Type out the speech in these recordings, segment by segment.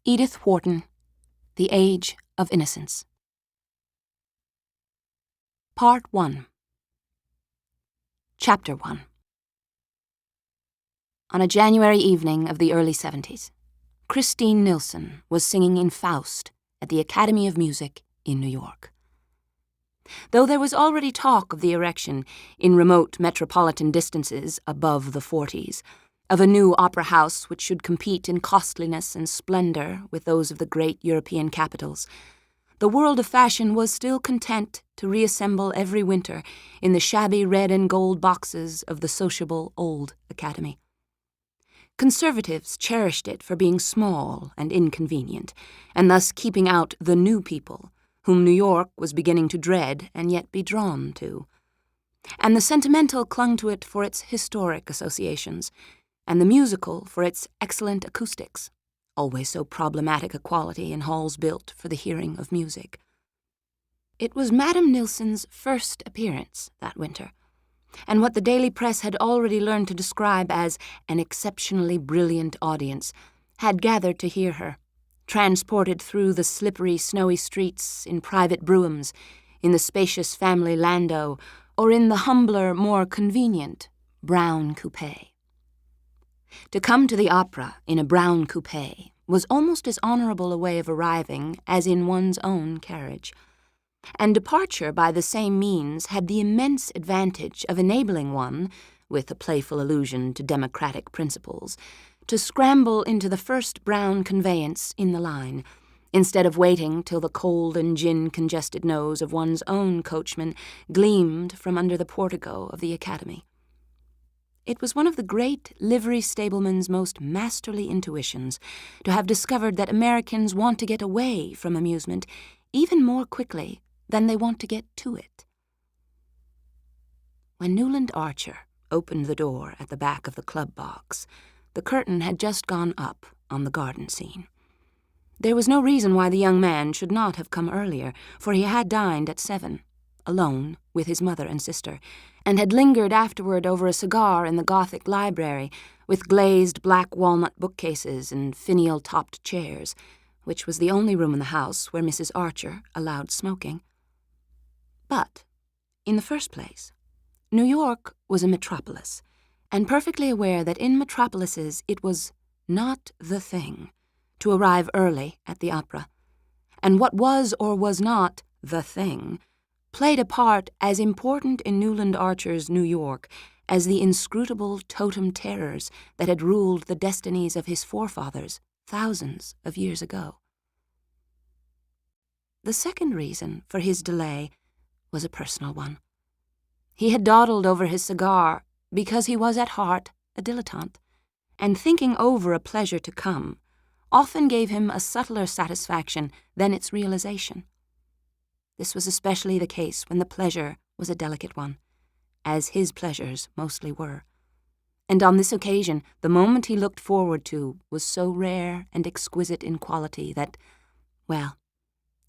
Edith Wharton, The Age of Innocence. Part 1. Chapter 1. On a January evening of the early 70s, Christine Nilsson was singing in Faust at the Academy of Music in New York. Though there was already talk of the erection, in remote metropolitan distances above the 40s, of a new opera house which should compete in costliness and splendor with those of the great European capitals, the world of fashion was still content to reassemble every winter in the shabby red and gold boxes of the sociable old Academy. Conservatives cherished it for being small and inconvenient, and thus keeping out the new people, whom New York was beginning to dread and yet be drawn to. And the sentimental clung to it for its historic associations, and the musical for its excellent acoustics, always so problematic a quality in halls built for the hearing of music. It was Madame Nilsson's first appearance that winter, and what the daily press had already learned to describe as an exceptionally brilliant audience had gathered to hear her, transported through the slippery, snowy streets in private broughams, in the spacious family landau, or in the humbler, more convenient brown coupé. To come to the opera in a brown coupé was almost as honorable a way of arriving as in one's own carriage, and departure by the same means had the immense advantage of enabling one, with a playful allusion to democratic principles, to scramble into the first brown conveyance in the line, instead of waiting till the cold and gin-congested nose of one's own coachman gleamed from under the portico of the Academy. It was one of the great livery stableman's most masterly intuitions to have discovered that Americans want to get away from amusement even more quickly than they want to get to it. When Newland Archer opened the door at the back of the club box, the curtain had just gone up on the garden scene. There was no reason why the young man should not have come earlier, for he had dined at 7, alone with his mother and sister, and had lingered afterward over a cigar in the Gothic library with glazed black walnut bookcases and finial-topped chairs, which was the only room in the house where Mrs. Archer allowed smoking. But, in the first place, New York was a metropolis, and perfectly aware that in metropolises it was not the thing to arrive early at the opera, and what was or was not the thing played a part as important in Newland Archer's New York as the inscrutable totem terrors that had ruled the destinies of his forefathers thousands of years ago. The second reason for his delay was a personal one. He had dawdled over his cigar because he was at heart a dilettante, and thinking over a pleasure to come often gave him a subtler satisfaction than its realization. This was especially the case when the pleasure was a delicate one, as his pleasures mostly were. And on this occasion, the moment he looked forward to was so rare and exquisite in quality that, well,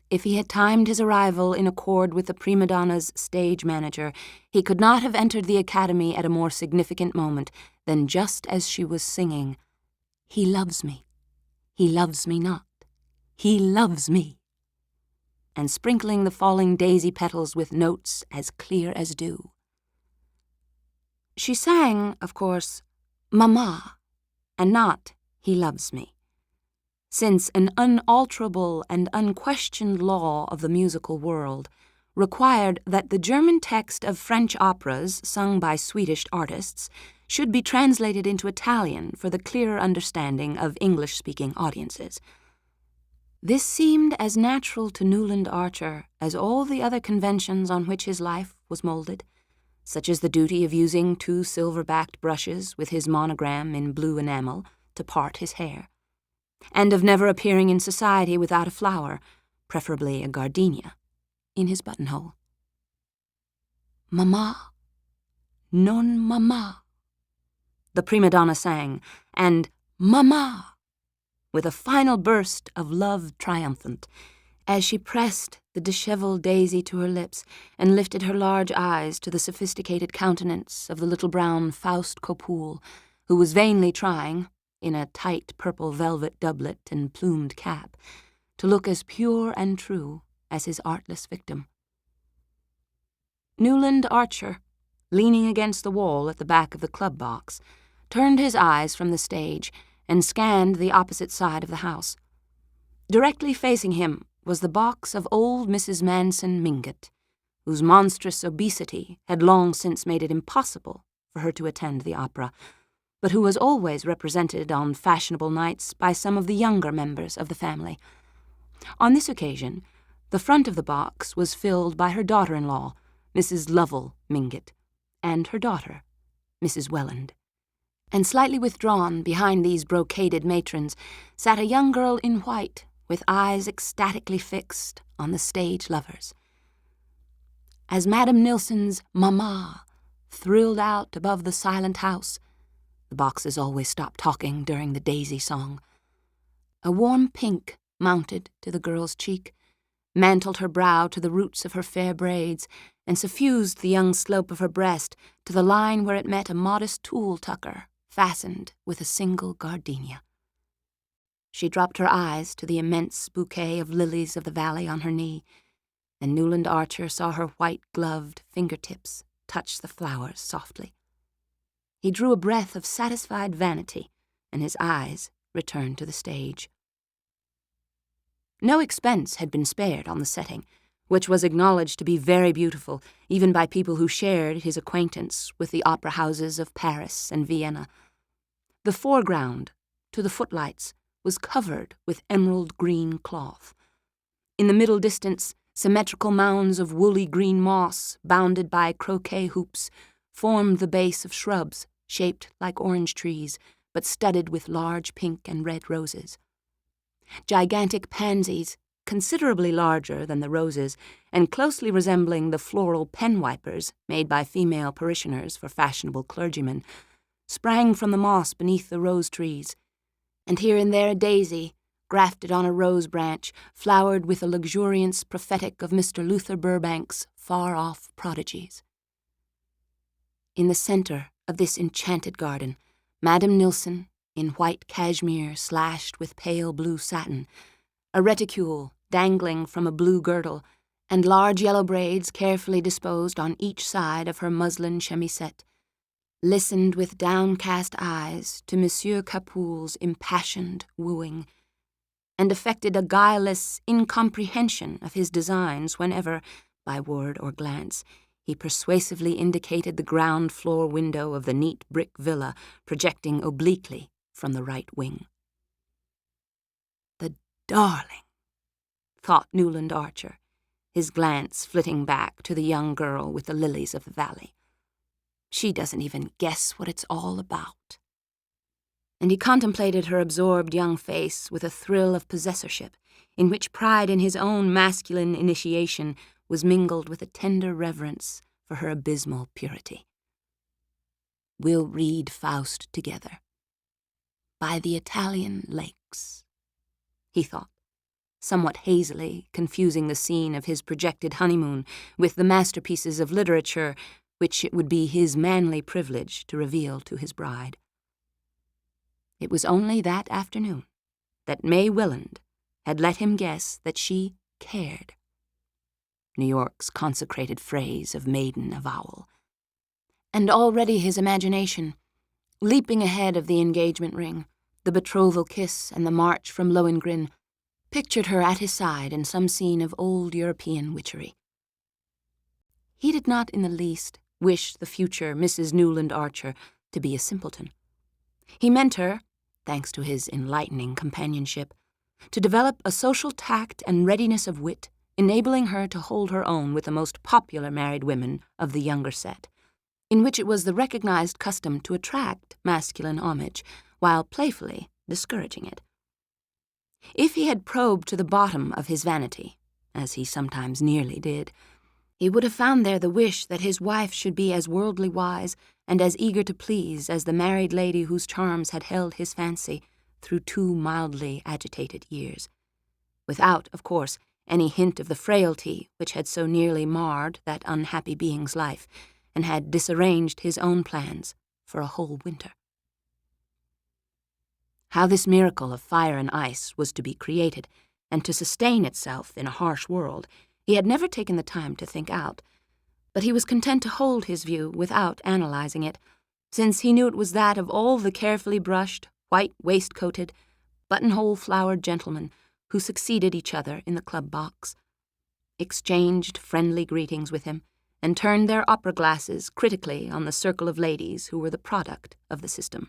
if he had timed his arrival in accord with the prima donna's stage manager, he could not have entered the Academy at a more significant moment than just as she was singing, "He loves me, he loves me not, he loves me," and sprinkling the falling daisy petals with notes as clear as dew. She sang, of course, "Mamma," and not "He loves me," since an unalterable and unquestioned law of the musical world required that the German text of French operas sung by Swedish artists should be translated into Italian for the clearer understanding of English-speaking audiences. This seemed as natural to Newland Archer as all the other conventions on which his life was molded, such as the duty of using 2 silver-backed brushes with his monogram in blue enamel to part his hair, and of never appearing in society without a flower, preferably a gardenia, in his buttonhole. "Mamma, non mamma," the prima donna sang, and "Mamma," with a final burst of love triumphant, as she pressed the disheveled daisy to her lips and lifted her large eyes to the sophisticated countenance of the little brown Faust Coppool, who was vainly trying, in a tight purple velvet doublet and plumed cap, to look as pure and true as his artless victim. Newland Archer, leaning against the wall at the back of the club box, turned his eyes from the stage and scanned the opposite side of the house. Directly facing him was the box of old Mrs. Manson Mingott, whose monstrous obesity had long since made it impossible for her to attend the opera, but who was always represented on fashionable nights by some of the younger members of the family. On this occasion, the front of the box was filled by her daughter-in-law, Mrs. Lovell Mingott, and her daughter, Mrs. Welland. And slightly withdrawn behind these brocaded matrons sat a young girl in white, with eyes ecstatically fixed on the stage lovers. As Madame Nilsson's "Mamma" thrilled out above the silent house, the boxes always stopped talking during the daisy song, a warm pink mounted to the girl's cheek, mantled her brow to the roots of her fair braids, and suffused the young slope of her breast to the line where it met a modest tulle tucker fastened with a single gardenia. She dropped her eyes to the immense bouquet of lilies of the valley on her knee, and Newland Archer saw her white-gloved fingertips touch the flowers softly. He drew a breath of satisfied vanity, and his eyes returned to the stage. No expense had been spared on the setting, which was acknowledged to be very beautiful even by people who shared his acquaintance with the opera houses of Paris and Vienna. The foreground, to the footlights, was covered with emerald green cloth. In the middle distance, symmetrical mounds of woolly green moss, bounded by croquet hoops, formed the base of shrubs shaped like orange trees, but studded with large pink and red roses. Gigantic pansies, considerably larger than the roses, and closely resembling the floral pen wipers made by female parishioners for fashionable clergymen, sprang from the moss beneath the rose trees, and here and there a daisy, grafted on a rose branch, flowered with the luxuriance prophetic of Mr. Luther Burbank's far-off prodigies. In the center of this enchanted garden, Madame Nilsson, in white cashmere slashed with pale blue satin, a reticule dangling from a blue girdle, and large yellow braids carefully disposed on each side of her muslin chemisette, listened with downcast eyes to Monsieur Capoul's impassioned wooing, and affected a guileless incomprehension of his designs whenever, by word or glance, he persuasively indicated the ground-floor window of the neat brick villa projecting obliquely from the right wing. "The darling," thought Newland Archer, his glance flitting back to the young girl with the lilies of the valley. "She doesn't even guess what it's all about." And he contemplated her absorbed young face with a thrill of possessorship, in which pride in his own masculine initiation was mingled with a tender reverence for her abysmal purity. "We'll read Faust together. By the Italian lakes," he thought, somewhat hazily confusing the scene of his projected honeymoon with the masterpieces of literature which it would be his manly privilege to reveal to his bride. It was only that afternoon that May Welland had let him guess that she cared. New York's consecrated phrase of maiden avowal. And already his imagination, leaping ahead of the engagement ring, the betrothal kiss, and the march from Lohengrin, pictured her at his side in some scene of old European witchery. He did not in the least wish the future Mrs. Newland Archer to be a simpleton. He meant her, thanks to his enlightening companionship, to develop a social tact and readiness of wit, enabling her to hold her own with the most popular married women of the younger set, in which it was the recognized custom to attract masculine homage, while playfully discouraging it. If he had probed to the bottom of his vanity, as he sometimes nearly did, he would have found there the wish that his wife should be as worldly wise and as eager to please as the married lady whose charms had held his fancy through 2 mildly agitated years, without, of course, any hint of the frailty which had so nearly marred that unhappy being's life and had disarranged his own plans for a whole winter. How this miracle of fire and ice was to be created, and to sustain itself in a harsh world, he had never taken the time to think out, but he was content to hold his view without analyzing it, since he knew it was that of all the carefully brushed, white-waistcoated, buttonhole-flowered gentlemen who succeeded each other in the club box, exchanged friendly greetings with him, and turned their opera glasses critically on the circle of ladies who were the product of the system.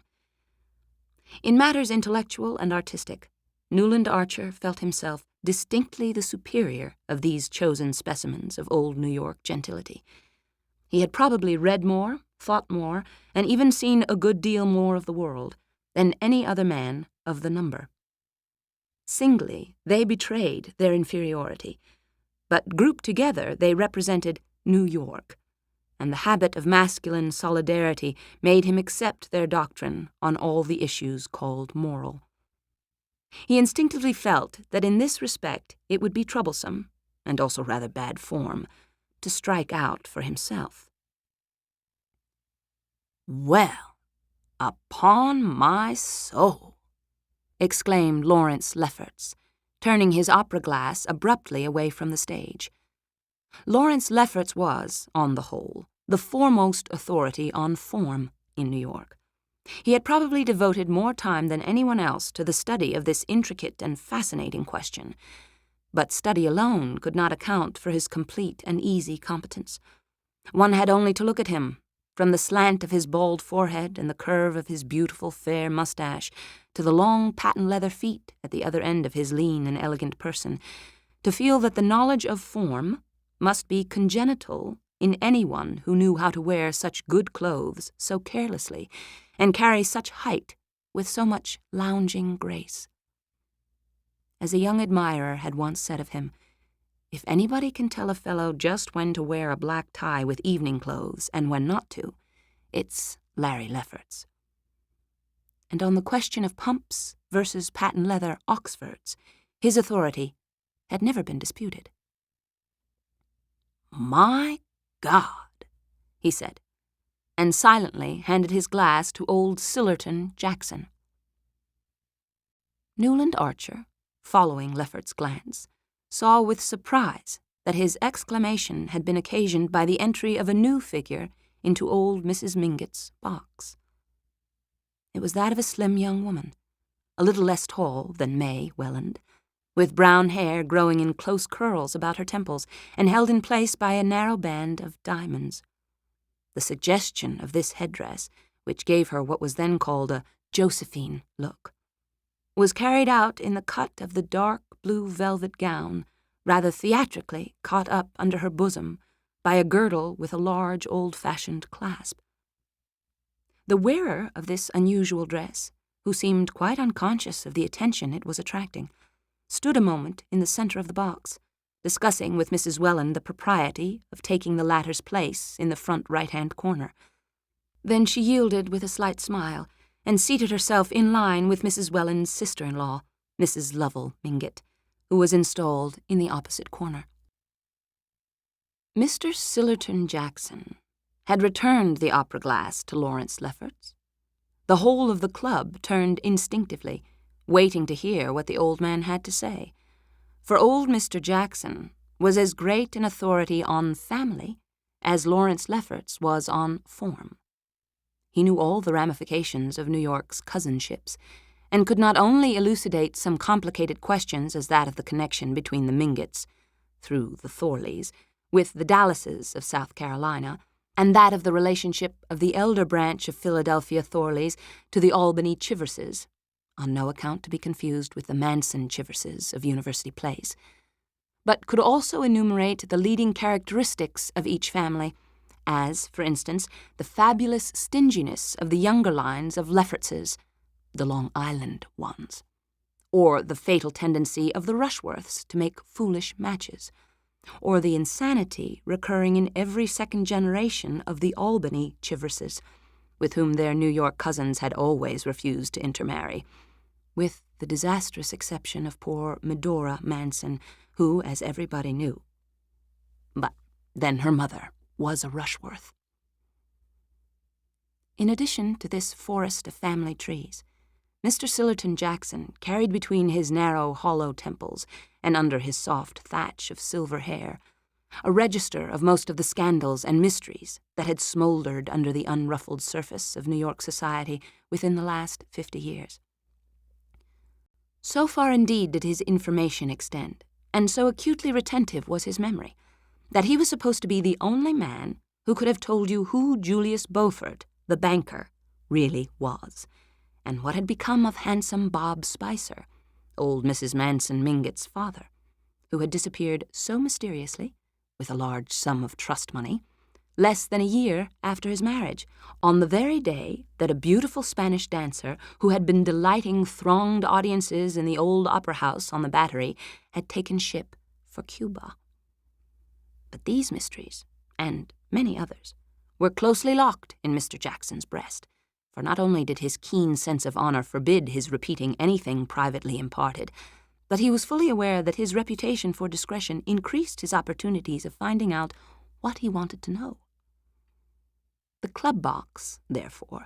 In matters intellectual and artistic, Newland Archer felt himself distinctly the superior of these chosen specimens of old New York gentility. He had probably read more, thought more, and even seen a good deal more of the world than any other man of the number. Singly, they betrayed their inferiority, but grouped together they represented New York, and the habit of masculine solidarity made him accept their doctrine on all the issues called moral. He instinctively felt that in this respect it would be troublesome, and also rather bad form, to strike out for himself. "Well, upon my soul," exclaimed Lawrence Lefferts, turning his opera glass abruptly away from the stage. Lawrence Lefferts was, on the whole, the foremost authority on form in New York. He had probably devoted more time than anyone else to the study of this intricate and fascinating question, but study alone could not account for his complete and easy competence. One had only to look at him, from the slant of his bald forehead and the curve of his beautiful fair mustache to the long patent leather feet at the other end of his lean and elegant person, to feel that the knowledge of form must be congenital in anyone who knew how to wear such good clothes so carelessly and carry such height with so much lounging grace. As a young admirer had once said of him, "If anybody can tell a fellow just when to wear a black tie with evening clothes and when not to, it's Larry Lefferts." And on the question of pumps versus patent leather Oxfords, his authority had never been disputed. "My God," he said, and silently handed his glass to old Sillerton Jackson. Newland Archer, following Lefferts' glance, saw with surprise that his exclamation had been occasioned by the entry of a new figure into old Mrs. Mingott's box. It was that of a slim young woman, a little less tall than May Welland, with brown hair growing in close curls about her temples and held in place by a narrow band of diamonds. The suggestion of this headdress, which gave her what was then called a Josephine look, was carried out in the cut of the dark blue velvet gown, rather theatrically caught up under her bosom by a girdle with a large old-fashioned clasp. The wearer of this unusual dress, who seemed quite unconscious of the attention it was attracting, stood a moment in the center of the box, discussing with Mrs. Welland the propriety of taking the latter's place in the front right-hand corner. Then she yielded with a slight smile, and seated herself in line with Mrs. Welland's sister-in-law, Mrs. Lovell Mingott, who was installed in the opposite corner. Mr. Sillerton Jackson had returned the opera glass to Lawrence Lefferts. The whole of the club turned instinctively, waiting to hear what the old man had to say, for old Mr. Jackson was as great an authority on family as Lawrence Lefferts was on form. He knew all the ramifications of New York's cousinships, and could not only elucidate some complicated questions as that of the connection between the Mingotts, through the Thorleys, with the Dallases of South Carolina, and that of the relationship of the elder branch of Philadelphia Thorleys to the Albany Chiverses, on no account to be confused with the Manson Chiverses of University Place, but could also enumerate the leading characteristics of each family, as, for instance, the fabulous stinginess of the younger lines of Leffertses, the Long Island ones, or the fatal tendency of the Rushworths to make foolish matches, or the insanity recurring in every second generation of the Albany Chiverses, with whom their New York cousins had always refused to intermarry, with the disastrous exception of poor Medora Manson, who, as everybody knew. But then her mother was a Rushworth. In addition to this forest of family trees, Mr. Sillerton Jackson carried between his narrow, hollow temples and under his soft thatch of silver hair a register of most of the scandals and mysteries that had smoldered under the unruffled surface of New York society within the last 50 years. So far indeed did his information extend, and so acutely retentive was his memory, that he was supposed to be the only man who could have told you who Julius Beaufort, the banker, really was, and what had become of handsome Bob Spicer, old Mrs. Manson Mingott's father, who had disappeared so mysteriously, with a large sum of trust money, less than a year after his marriage, on the very day that a beautiful Spanish dancer who had been delighting thronged audiences in the old opera house on the Battery had taken ship for Cuba. But these mysteries, and many others, were closely locked in Mr. Jackson's breast, for not only did his keen sense of honor forbid his repeating anything privately imparted, but he was fully aware that his reputation for discretion increased his opportunities of finding out what he wanted to know. The club box, therefore,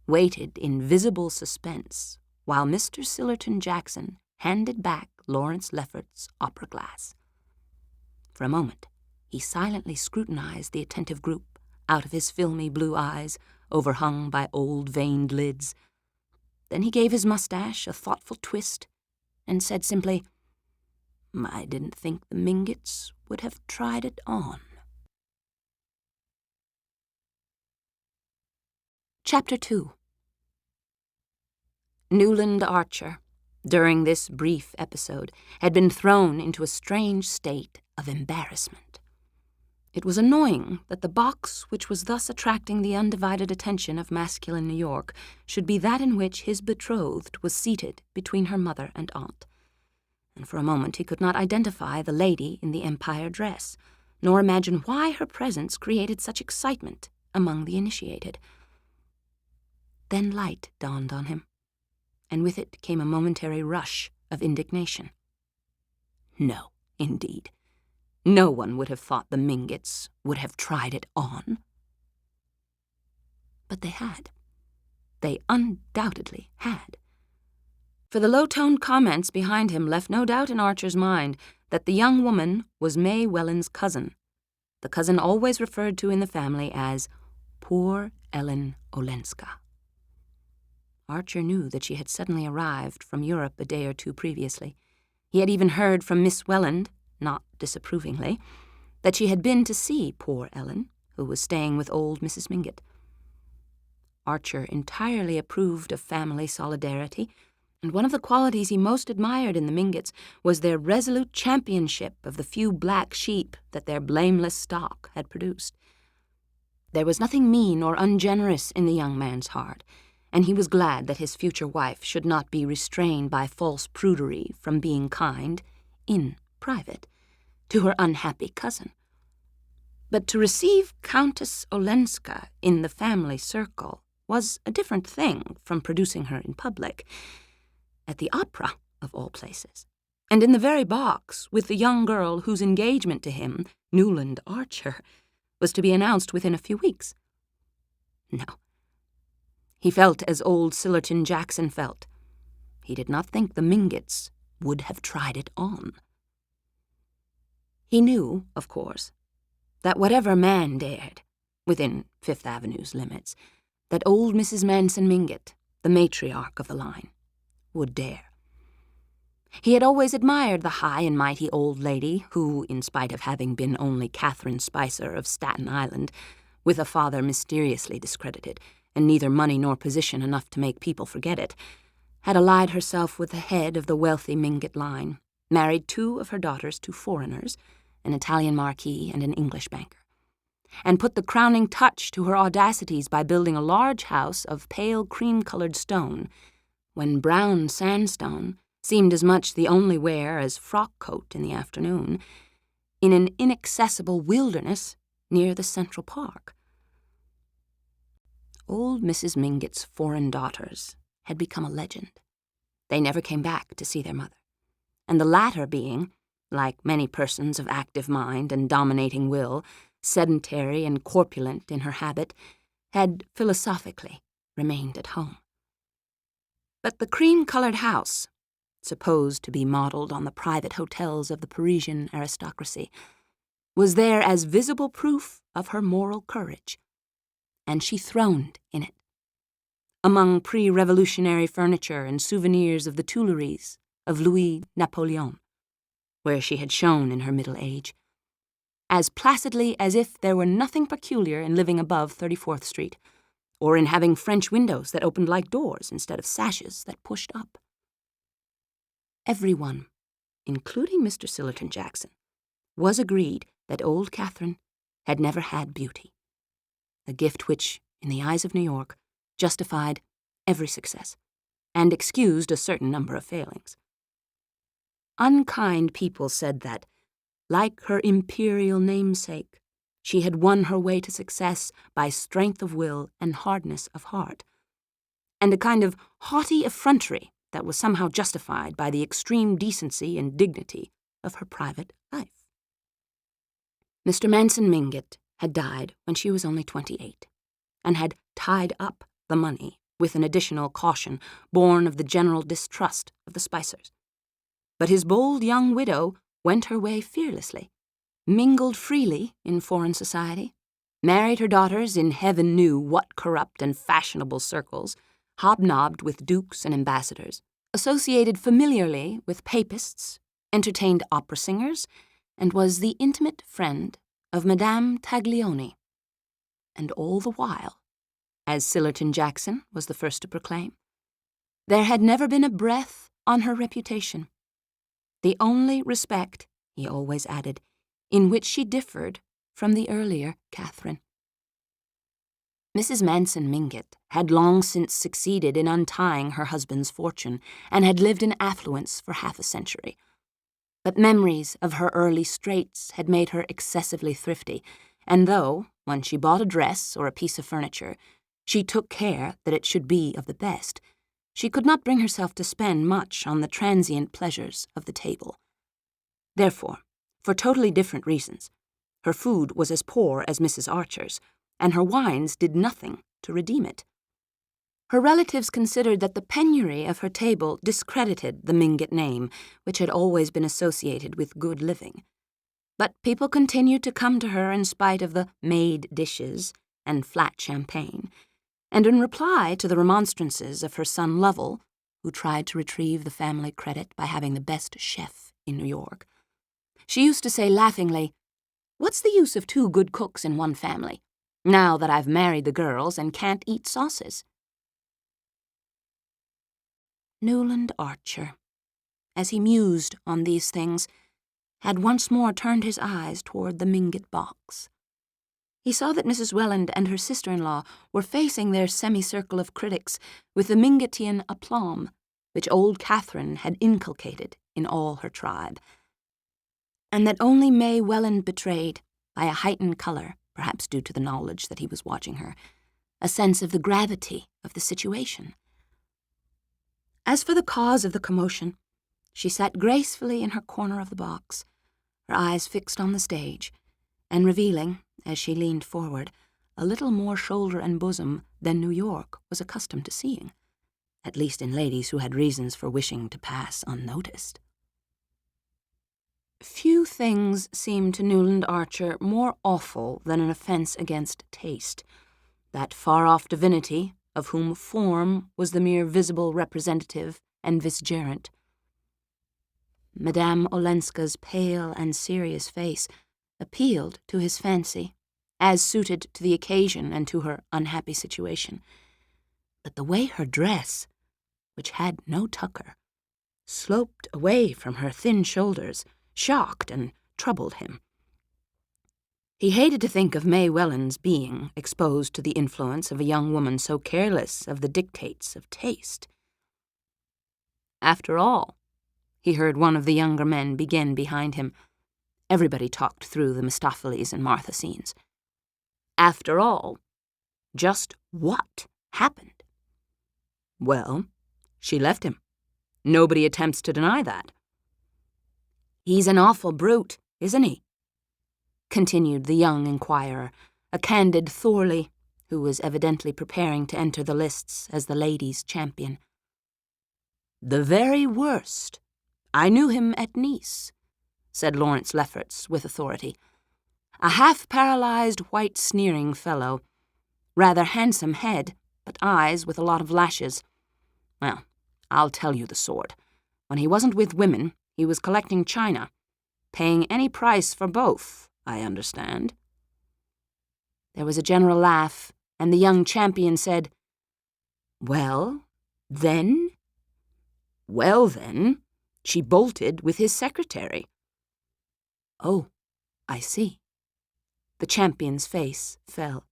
waited in visible suspense while Mr. Sillerton Jackson handed back Lawrence Lefferts's opera glass. For a moment, he silently scrutinized the attentive group out of his filmy blue eyes, overhung by old veined lids. Then he gave his mustache a thoughtful twist and said simply, "I didn't think the Mingotts would have tried it on." Chapter 2. Newland Archer, during this brief episode, had been thrown into a strange state of embarrassment. It was annoying that the box which was thus attracting the undivided attention of masculine New York should be that in which his betrothed was seated between her mother and aunt. And for a moment he could not identify the lady in the Empire dress, nor imagine why her presence created such excitement among the initiated. Then light dawned on him, and with it came a momentary rush of indignation. No, indeed. No one would have thought the Mingotts would have tried it on. But they had. They undoubtedly had. For the low-toned comments behind him left no doubt in Archer's mind that the young woman was May Welland's cousin, the cousin always referred to in the family as poor Ellen Olenska. Archer knew that she had suddenly arrived from Europe a day or two previously. He had even heard from Miss Welland, not disapprovingly, that she had been to see poor Ellen, who was staying with old Mrs. Mingott. Archer entirely approved of family solidarity, and one of the qualities he most admired in the Mingotts was their resolute championship of the few black sheep that their blameless stock had produced. There was nothing mean or ungenerous in the young man's heart, and he was glad that his future wife should not be restrained by false prudery from being kind, in private, to her unhappy cousin. But to receive Countess Olenska in the family circle was a different thing from producing her in public, at the opera, of all places, and in the very box with the young girl whose engagement to him, Newland Archer, was to be announced within a few weeks. No. He felt as old Sillerton Jackson felt. He did not think the Mingotts would have tried it on. He knew, of course, that whatever man dared, within Fifth Avenue's limits, that old Mrs. Manson Mingott, the matriarch of the line, would dare. He had always admired the high and mighty old lady who, in spite of having been only Catherine Spicer of Staten Island, with a father mysteriously discredited, and neither money nor position enough to make people forget it, had allied herself with the head of the wealthy Mingott line, married 2 of her daughters to foreigners, an Italian marquis and an English banker, and put the crowning touch to her audacities by building a large house of pale cream-colored stone, when brown sandstone seemed as much the only wear as frock-coat in the afternoon, in an inaccessible wilderness near the Central Park. Old Mrs. Mingott's foreign daughters had become a legend. They never came back to see their mother, and the latter being, like many persons of active mind and dominating will, sedentary and corpulent in her habit, had philosophically remained at home. But the cream-colored house, supposed to be modeled on the private hotels of the Parisian aristocracy, was there as visible proof of her moral courage, and she throned in it, among pre-revolutionary furniture and souvenirs of the Tuileries of Louis Napoleon, where she had shone in her middle age, as placidly as if there were nothing peculiar in living above 34th Street, or in having French windows that opened like doors instead of sashes that pushed up. Everyone, including Mr. Sillerton Jackson, was agreed that old Catherine had never had beauty, a gift which, in the eyes of New York, justified every success and excused a certain number of failings. Unkind people said that, like her imperial namesake, she had won her way to success by strength of will and hardness of heart, and a kind of haughty effrontery that was somehow justified by the extreme decency and dignity of her private life. Mr. Manson Mingott had died when she was only 28, and had tied up the money with an additional caution born of the general distrust of the Spicers. But his bold young widow went her way fearlessly, mingled freely in foreign society, married her daughters in heaven knew what corrupt and fashionable circles, hobnobbed with dukes and ambassadors, associated familiarly with papists, entertained opera singers, and was the intimate friend of Madame Taglioni. And all the while, as Sillerton Jackson was the first to proclaim, there had never been a breath on her reputation. The only respect, he always added, in which she differed from the earlier Catherine. Mrs. Manson Mingott had long since succeeded in untying her husband's fortune and had lived in affluence for half a century. But memories of her early straits had made her excessively thrifty, and though, when she bought a dress or a piece of furniture, she took care that it should be of the best, she could not bring herself to spend much on the transient pleasures of the table. Therefore, for totally different reasons, her food was as poor as Mrs. Archer's, and her wines did nothing to redeem it. Her relatives considered that the penury of her table discredited the Mingott name, which had always been associated with good living. But people continued to come to her in spite of the made dishes and flat champagne, and in reply to the remonstrances of her son Lovell, who tried to retrieve the family credit by having the best chef in New York, she used to say laughingly, "What's the use of 2 good cooks in one family, now that I've married the girls and can't eat sauces?" Newland Archer, as he mused on these things, had once more turned his eyes toward the Mingott box. He saw that Mrs. Welland and her sister-in-law were facing their semicircle of critics with the Mingottian aplomb which old Catherine had inculcated in all her tribe, and that only May Welland betrayed, by a heightened color, perhaps due to the knowledge that he was watching her, a sense of the gravity of the situation. As for the cause of the commotion, she sat gracefully in her corner of the box, her eyes fixed on the stage, and revealing, as she leaned forward, a little more shoulder and bosom than New York was accustomed to seeing, at least in ladies who had reasons for wishing to pass unnoticed. Few things seemed to Newland Archer more awful than an offense against taste, that far-off divinity of whom form was the mere visible representative and vicegerent. Madame Olenska's pale and serious face appealed to his fancy, as suited to the occasion and to her unhappy situation. But the way her dress, which had no tucker, sloped away from her thin shoulders, shocked and troubled him. He hated to think of May Welland's being exposed to the influence of a young woman so careless of the dictates of taste. After all, he heard one of the younger men begin behind him. Everybody talked through the Mephistopheles and Martha scenes. After all, just what happened? Well, she left him. Nobody attempts to deny that. "He's an awful brute, isn't he?" continued the young inquirer, a candid Thorley, who was evidently preparing to enter the lists as the ladies' champion. "The very worst. I knew him at Nice," said Lawrence Lefferts with authority. "A half-paralyzed, white-sneering fellow. Rather handsome head, but eyes with a lot of lashes. Well, I'll tell you the sort. When he wasn't with women, he was collecting china. Paying any price for both, I understand." There was a general laugh, and the young champion said, "Well, then?" "Well, then, she bolted with his secretary." "Oh, I see." The champion's face fell.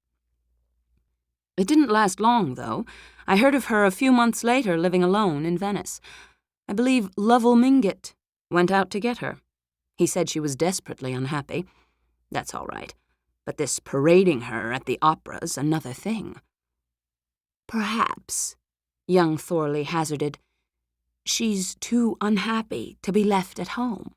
"It didn't last long, though. I heard of her a few months later living alone in Venice. I believe Lovell Mingott went out to get her. He said she was desperately unhappy. That's all right. But this parading her at the opera's another thing." "Perhaps," young Thorley hazarded, "she's too unhappy to be left at home."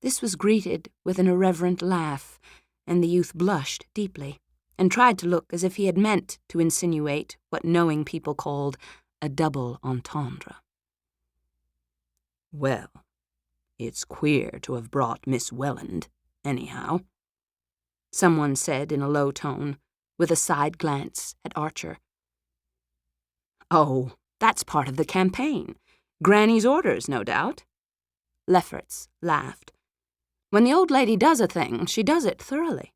This was greeted with an irreverent laugh, and the youth blushed deeply, and tried to look as if he had meant to insinuate what knowing people called a double entendre. "Well, it's queer to have brought Miss Welland, anyhow," someone said in a low tone, with a side glance at Archer. "Oh, that's part of the campaign. Granny's orders, no doubt." Lefferts laughed. "When the old lady does a thing, she does it thoroughly."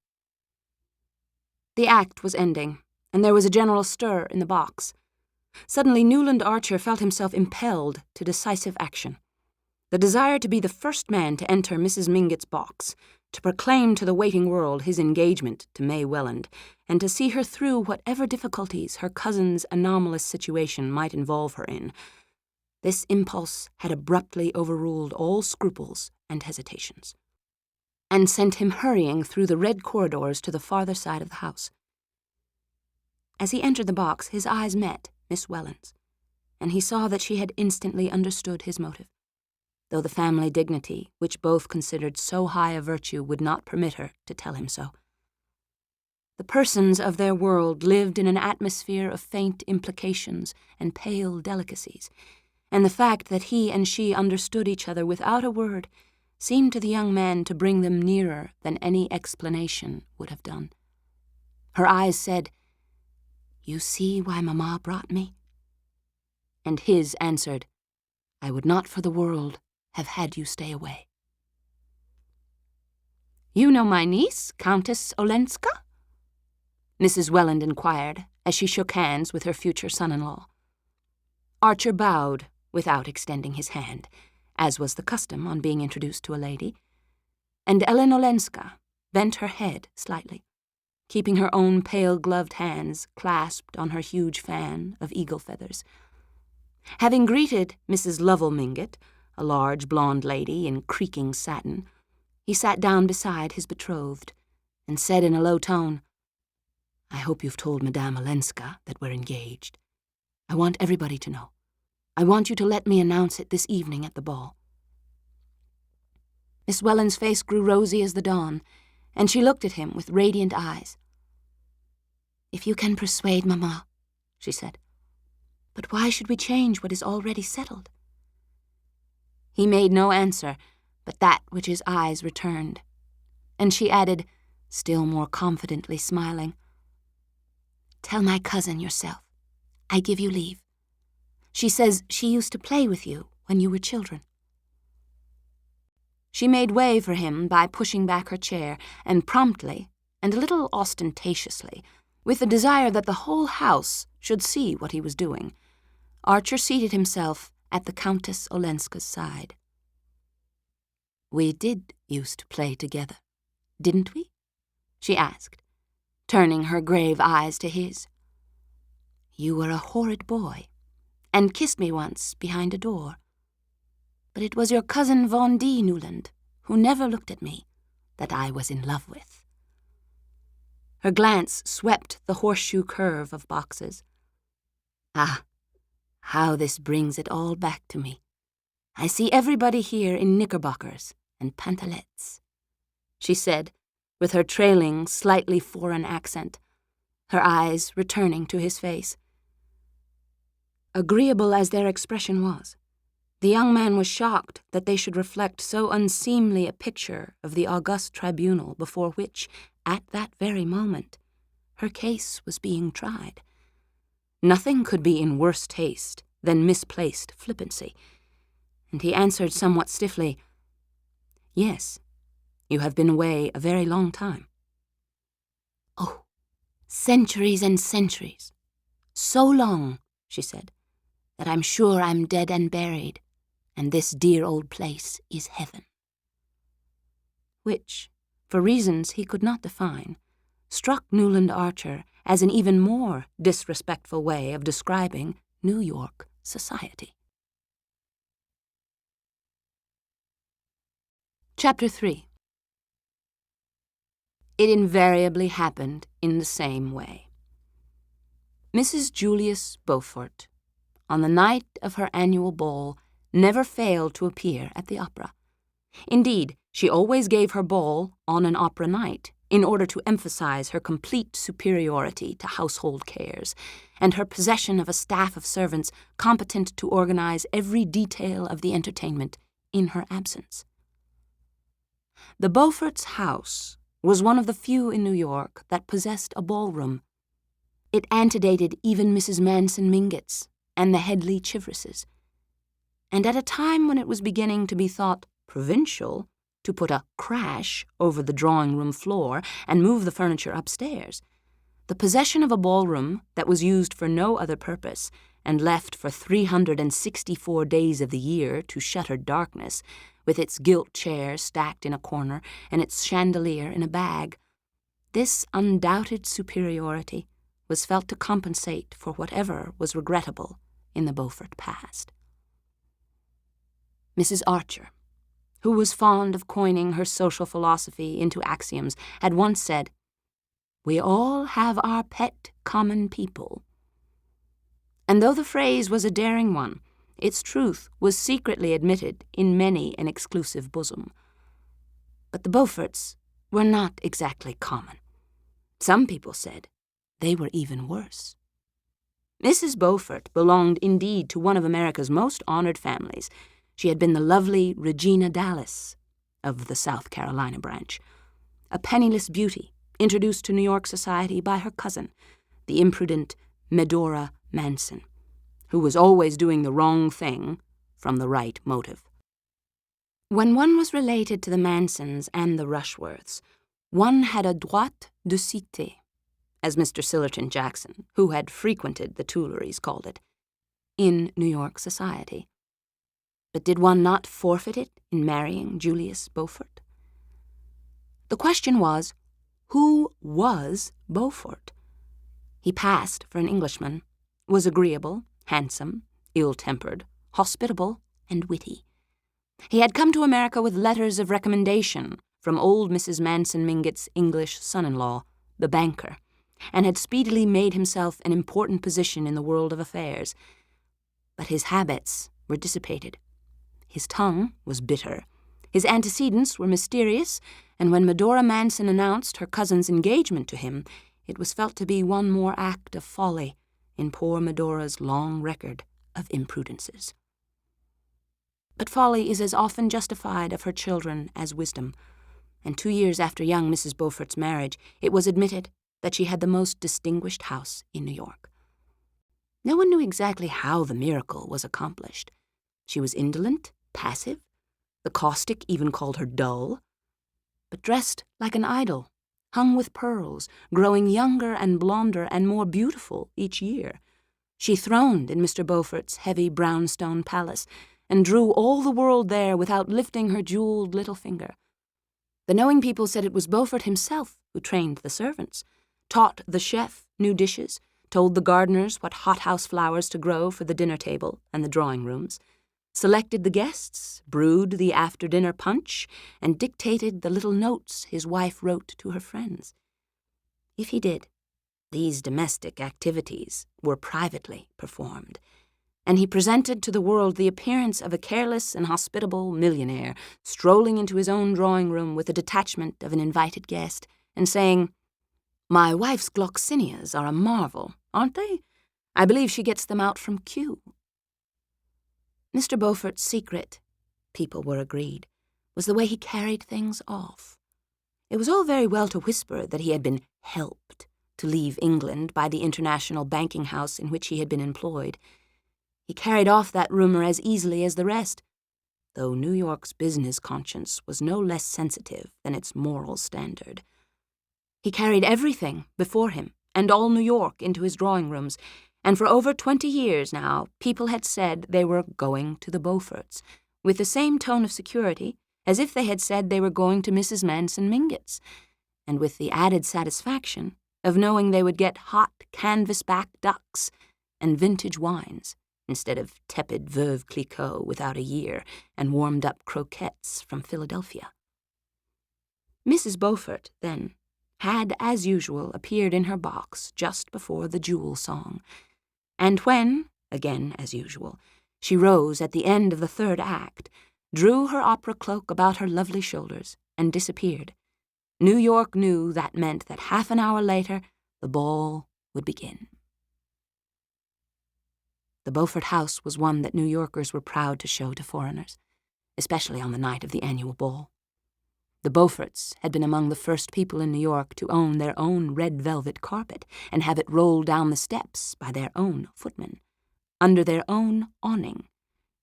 The act was ending, and there was a general stir in the box. Suddenly Newland Archer felt himself impelled to decisive action. The desire to be the first man to enter Mrs. Mingott's box, to proclaim to the waiting world his engagement to May Welland, and to see her through whatever difficulties her cousin's anomalous situation might involve her in. This impulse had abruptly overruled all scruples and hesitations, and sent him hurrying through the red corridors to the farther side of the house. As he entered the box, his eyes met Miss Welland's, and he saw that she had instantly understood his motive, though the family dignity, which both considered so high a virtue, would not permit her to tell him so. The persons of their world lived in an atmosphere of faint implications and pale delicacies, and the fact that he and she understood each other without a word seemed to the young man to bring them nearer than any explanation would have done. Her eyes said, "You see why Mamma brought me?" And his answered, "I would not for the world have had you stay away." "You know my niece, Countess Olenska?" Mrs. Welland inquired as she shook hands with her future son-in-law. Archer bowed without extending his hand, as was the custom on being introduced to a lady, and Ellen Olenska bent her head slightly, keeping her own pale-gloved hands clasped on her huge fan of eagle feathers. Having greeted Mrs. Lovell Mingott, a large blonde lady in creaking satin, he sat down beside his betrothed and said in a low tone, "I hope you've told Madame Olenska that we're engaged. I want everybody to know. I want you to let me announce it this evening at the ball." Miss Welland's face grew rosy as the dawn, and she looked at him with radiant eyes. "If you can persuade Mamma," she said. "But why should we change what is already settled?" He made no answer, but that which his eyes returned, and she added, still more confidently smiling, "Tell my cousin yourself. I give you leave. She says she used to play with you when you were children." She made way for him by pushing back her chair, and promptly, and a little ostentatiously, with the desire that the whole house should see what he was doing, Archer seated himself at the Countess Olenska's side. "We did used to play together, didn't we?" she asked, turning her grave eyes to his. "You were a horrid boy, and kissed me once behind a door. But it was your cousin Von D. Newland, who never looked at me, that I was in love with." Her glance swept the horseshoe curve of boxes. "Ah, how this brings it all back to me. I see everybody here in knickerbockers and pantalettes," she said, with her trailing, slightly foreign accent, her eyes returning to his face. Agreeable as their expression was, the young man was shocked that they should reflect so unseemly a picture of the august tribunal before which, at that very moment, her case was being tried. Nothing could be in worse taste than misplaced flippancy, and he answered somewhat stiffly, "Yes, you have been away a very long time." "Oh, centuries and centuries. So long," she said, "that I'm sure I'm dead and buried, and this dear old place is heaven." Which, for reasons he could not define, struck Newland Archer as an even more disrespectful way of describing New York society. Chapter 3. It invariably happened in the same way. Mrs. Julius Beaufort, on the night of her annual ball, never failed to appear at the opera. Indeed, she always gave her ball on an opera night in order to emphasize her complete superiority to household cares, and her possession of a staff of servants competent to organize every detail of the entertainment in her absence. The Beauforts' house was one of the few in New York that possessed a ballroom. It antedated even Mrs. Manson Mingott's and the Headley Chivrises, and at a time when it was beginning to be thought provincial to put a crash over the drawing-room floor and move the furniture upstairs, the possession of a ballroom that was used for no other purpose and left for 364 days of the year to shuttered darkness, with its gilt chair stacked in a corner and its chandelier in a bag, this undoubted superiority was felt to compensate for whatever was regrettable in the Beaufort past. Mrs. Archer, who was fond of coining her social philosophy into axioms, had once said, "We all have our pet common people." And though the phrase was a daring one, its truth was secretly admitted in many an exclusive bosom. But the Beauforts were not exactly common. Some people said they were even worse. Mrs. Beaufort belonged indeed to one of America's most honored families. She had been the lovely Regina Dallas of the South Carolina branch, a penniless beauty introduced to New York society by her cousin, the imprudent Medora Manson, who was always doing the wrong thing from the right motive. When one was related to the Mansons and the Rushworths, one had a droit de cité, as Mr. Sillerton Jackson, who had frequented the Tuileries, called it, in New York society. But did one not forfeit it in marrying Julius Beaufort? The question was, who was Beaufort? He passed for an Englishman, was agreeable, handsome, ill-tempered, hospitable, and witty. He had come to America with letters of recommendation from old Mrs. Manson Mingott's English son-in-law, the banker, and had speedily made himself an important position in the world of affairs. But his habits were dissipated. His tongue was bitter. His antecedents were mysterious, and when Medora Manson announced her cousin's engagement to him, it was felt to be one more act of folly in poor Medora's long record of imprudences. But folly is as often justified of her children as wisdom, and 2 years after young Mrs. Beaufort's marriage, it was admitted that she had the most distinguished house in New York. No one knew exactly how the miracle was accomplished. She was indolent, passive, the caustic even called her dull, but dressed like an idol, hung with pearls, growing younger and blonder and more beautiful each year. She throned in Mr. Beaufort's heavy brownstone palace, and drew all the world there without lifting her jeweled little finger. The knowing people said it was Beaufort himself who trained the servants, taught the chef new dishes, told the gardeners what hothouse flowers to grow for the dinner table and the drawing rooms, selected the guests, brewed the after-dinner punch, and dictated the little notes his wife wrote to her friends. If he did, these domestic activities were privately performed, and he presented to the world the appearance of a careless and hospitable millionaire strolling into his own drawing-room with the detachment of an invited guest and saying, "My wife's gloxinias are a marvel, aren't they? I believe she gets them out from Kew. Mr. Beaufort's secret, people were agreed, was the way he carried things off. It was all very well to whisper that he had been helped to leave England by the international banking house in which he had been employed. He carried off that rumor as easily as the rest, though New York's business conscience was no less sensitive than its moral standard. He carried everything before him, and all New York into his drawing rooms, and for over 20 years now, people had said they were going to the Beauforts, with the same tone of security as if they had said they were going to Mrs. Manson Mingott's, and with the added satisfaction of knowing they would get hot canvas-back ducks and vintage wines instead of tepid Veuve Clicquot without a year and warmed-up croquettes from Philadelphia. Mrs. Beaufort, then, had, as usual, appeared in her box just before the Jewel song, and when, again as usual, she rose at the end of the third act, drew her opera cloak about her lovely shoulders, and disappeared, New York knew that meant that half an hour later the ball would begin. The Beaufort house was one that New Yorkers were proud to show to foreigners, especially on the night of the annual ball. The Beauforts had been among the first people in New York to own their own red velvet carpet and have it rolled down the steps by their own footmen, under their own awning,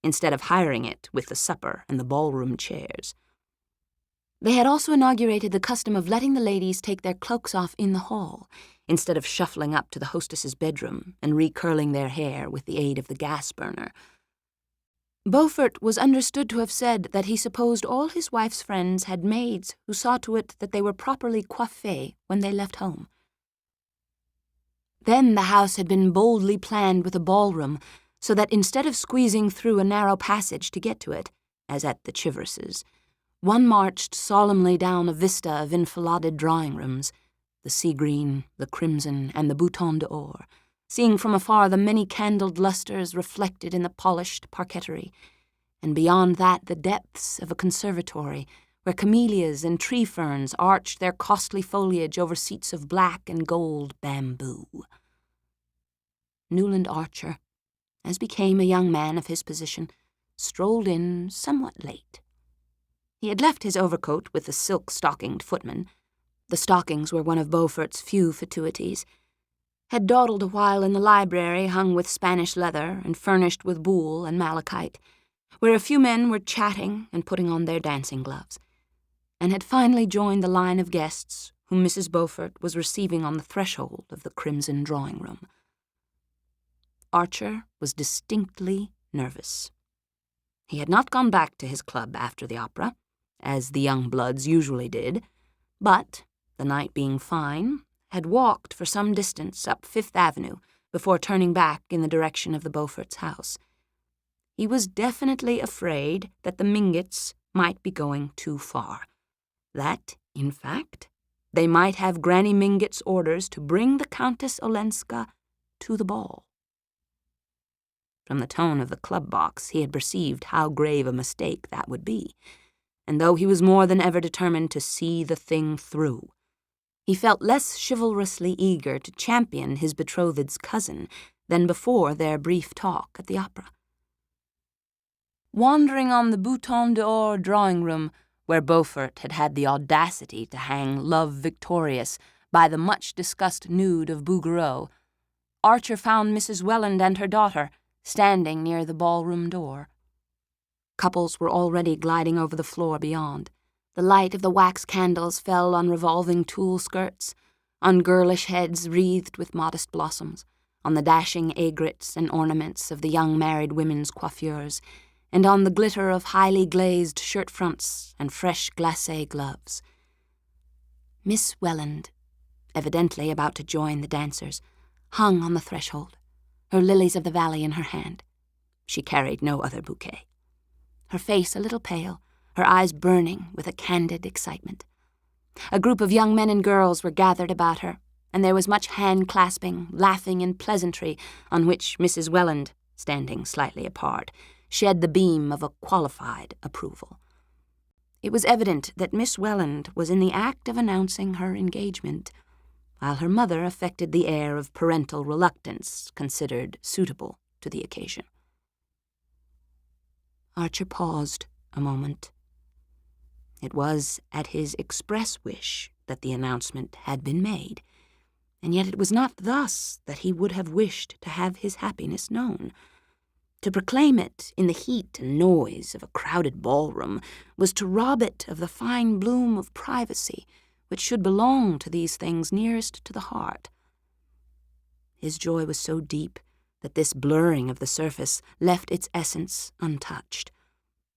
instead of hiring it with the supper and the ballroom chairs. They had also inaugurated the custom of letting the ladies take their cloaks off in the hall, instead of shuffling up to the hostess's bedroom and recurling their hair with the aid of the gas burner. Beaufort was understood to have said that he supposed all his wife's friends had maids who saw to it that they were properly coiffés when they left home. Then the house had been boldly planned with a ballroom, so that instead of squeezing through a narrow passage to get to it, as at the Chiverses, one marched solemnly down a vista of enfiladed drawing rooms, the sea-green, the crimson, and the bouton d'or, seeing from afar the many-candled lustres reflected in the polished parquetry, and beyond that the depths of a conservatory, where camellias and tree-ferns arched their costly foliage over seats of black and gold bamboo. Newland Archer, as became a young man of his position, strolled in somewhat late. He had left his overcoat with the silk-stockinged footman. The stockings were one of Beaufort's few fatuities, had dawdled a while in the library hung with Spanish leather and furnished with buhl and malachite, where a few men were chatting and putting on their dancing gloves, and had finally joined the line of guests whom Mrs. Beaufort was receiving on the threshold of the crimson drawing-room. Archer was distinctly nervous. He had not gone back to his club after the opera, as the young bloods usually did, but, the night being fine, had walked for some distance up Fifth Avenue before turning back in the direction of the Beauforts' house. He was definitely afraid that the Mingotts might be going too far, that, in fact, they might have Granny Mingott's orders to bring the Countess Olenska to the ball. From the tone of the club box, he had perceived how grave a mistake that would be, and though he was more than ever determined to see the thing through, he felt less chivalrously eager to champion his betrothed's cousin than before their brief talk at the opera. Wandering on the Bouton d'Or drawing-room, where Beaufort had had the audacity to hang Love Victorious by the much-discussed nude of Bouguereau, Archer found Mrs. Welland and her daughter standing near the ballroom door. Couples were already gliding over the floor beyond. The light of the wax candles fell on revolving tulle skirts, on girlish heads wreathed with modest blossoms, on the dashing aigrettes and ornaments of the young married women's coiffures, and on the glitter of highly glazed shirt-fronts and fresh glacé gloves. Miss Welland, evidently about to join the dancers, hung on the threshold, her lilies of the valley in her hand. She carried no other bouquet. Her face a little pale, her eyes burning with a candid excitement. A group of young men and girls were gathered about her, and there was much hand-clasping, laughing, and pleasantry on which Mrs. Welland, standing slightly apart, shed the beam of a qualified approval. It was evident that Miss Welland was in the act of announcing her engagement, while her mother affected the air of parental reluctance considered suitable to the occasion. Archer paused a moment. It was at his express wish that the announcement had been made, and yet it was not thus that he would have wished to have his happiness known. To proclaim it in the heat and noise of a crowded ballroom was to rob it of the fine bloom of privacy which should belong to these things nearest to the heart. His joy was so deep that this blurring of the surface left its essence untouched.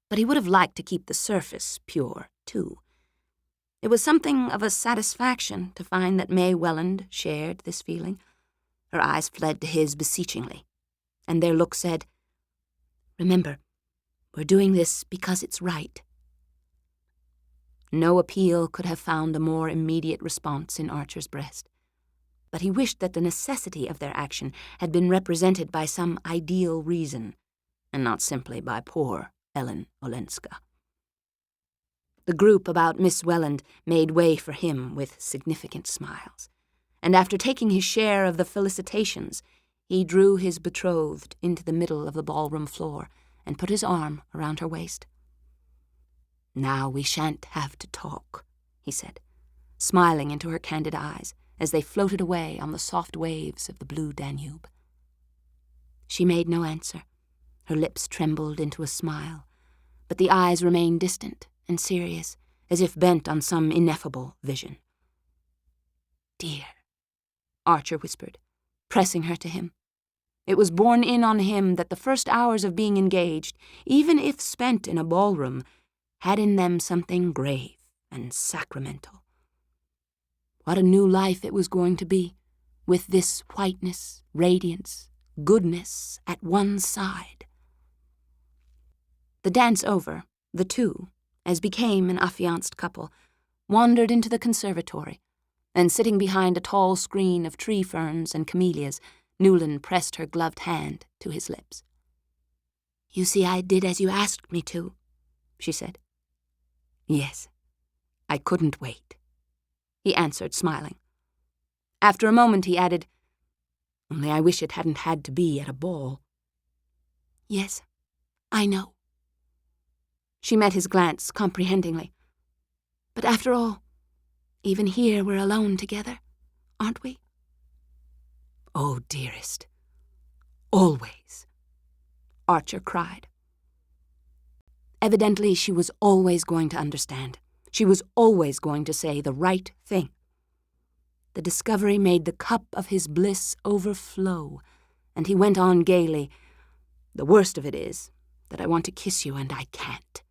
But he would have liked to keep the surface pure, too. It was something of a satisfaction to find that May Welland shared this feeling. Her eyes fled to his beseechingly, and their look said, "Remember, we're doing this because it's right." No appeal could have found a more immediate response in Archer's breast, but he wished that the necessity of their action had been represented by some ideal reason, and not simply by poor Ellen Olenska. The group about Miss Welland made way for him with significant smiles, and after taking his share of the felicitations, he drew his betrothed into the middle of the ballroom floor and put his arm around her waist. "Now we shan't have to talk," he said, smiling into her candid eyes as they floated away on the soft waves of the blue Danube. She made no answer. Her lips trembled into a smile, but the eyes remained distant and serious, as if bent on some ineffable vision. "Dear," Archer whispered, pressing her to him. It was borne in on him that the first hours of being engaged, even if spent in a ballroom, had in them something grave and sacramental. What a new life it was going to be, with this whiteness, radiance, goodness at one side. The dance over, the two, as became an affianced couple, wandered into the conservatory, and sitting behind a tall screen of tree ferns and camellias, Newland pressed her gloved hand to his lips. "You see, I did as you asked me to," she said. "Yes, I couldn't wait," he answered, smiling. After a moment he added, "Only I wish it hadn't had to be at a ball." "Yes, I know." She met his glance comprehendingly. "But after all, even here we're alone together, aren't we?" "Oh, dearest, always," Archer cried. Evidently she was always going to understand. She was always going to say the right thing. The discovery made the cup of his bliss overflow, and he went on gaily, "The worst of it is that I want to kiss you and I can't."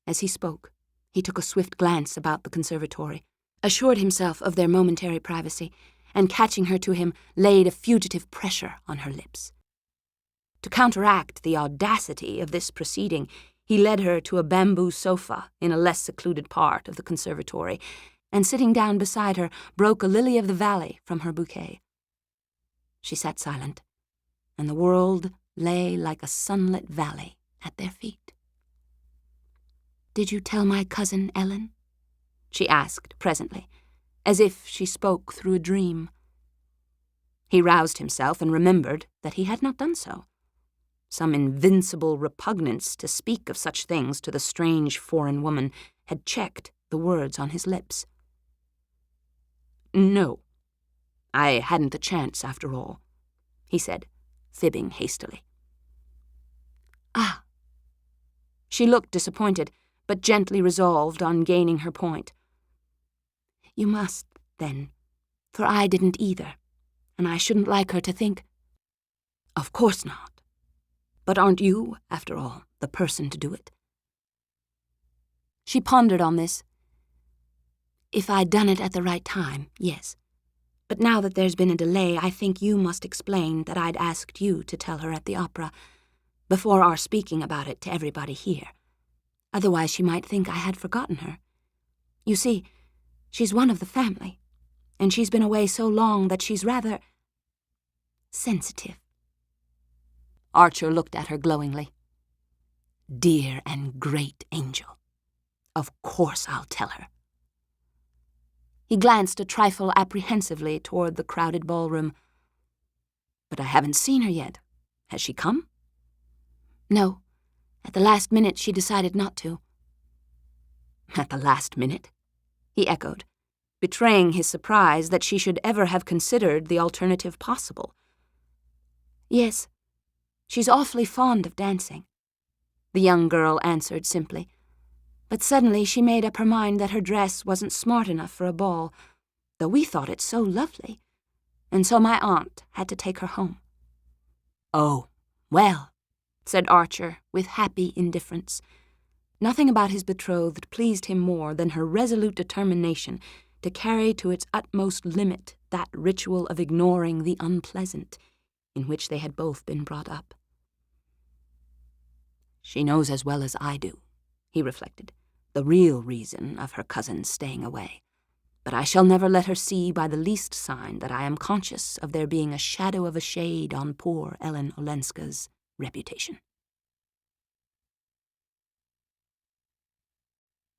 As he spoke, he took a swift glance about the conservatory, assured himself of their momentary privacy, and catching her to him, laid a fugitive pressure on her lips. To counteract the audacity of this proceeding, he led her to a bamboo sofa in a less secluded part of the conservatory, and sitting down beside her, broke a lily of the valley from her bouquet. She sat silent, and the world lay like a sunlit valley at their feet. "Did you tell my cousin Ellen?" she asked presently, as if she spoke through a dream. He roused himself and remembered that he had not done so. Some invincible repugnance to speak of such things to the strange foreign woman had checked the words on his lips. "No, I hadn't the chance after all," he said, fibbing hastily. "Ah." She looked disappointed, but gently resolved on gaining her point. "You must, then, for I didn't either, and I shouldn't like her to think—" "Of course not. But aren't you, after all, the person to do it?" She pondered on this. "If I'd done it at the right time, yes. But now that there's been a delay, I think you must explain that I'd asked you to tell her at the opera, before our speaking about it to everybody here. Otherwise she might think I had forgotten her. You see, she's one of the family, and she's been away so long that she's rather sensitive." Archer looked at her glowingly. "Dear and great angel. Of course I'll tell her." He glanced a trifle apprehensively toward the crowded ballroom. "But I haven't seen her yet. Has she come?" "No. At the last minute she decided not to." "At the last minute?" he echoed, betraying his surprise that she should ever have considered the alternative possible. "Yes. She's awfully fond of dancing," the young girl answered simply. "But suddenly she made up her mind that her dress wasn't smart enough for a ball, though we thought it so lovely, and so my aunt had to take her home." "Oh, well," said Archer with happy indifference. Nothing about his betrothed pleased him more than her resolute determination to carry to its utmost limit that ritual of ignoring the unpleasant in which they had both been brought up. "She knows as well as I do," he reflected, "the real reason of her cousin's staying away. But I shall never let her see by the least sign that I am conscious of there being a shadow of a shade on poor Ellen Olenska's reputation."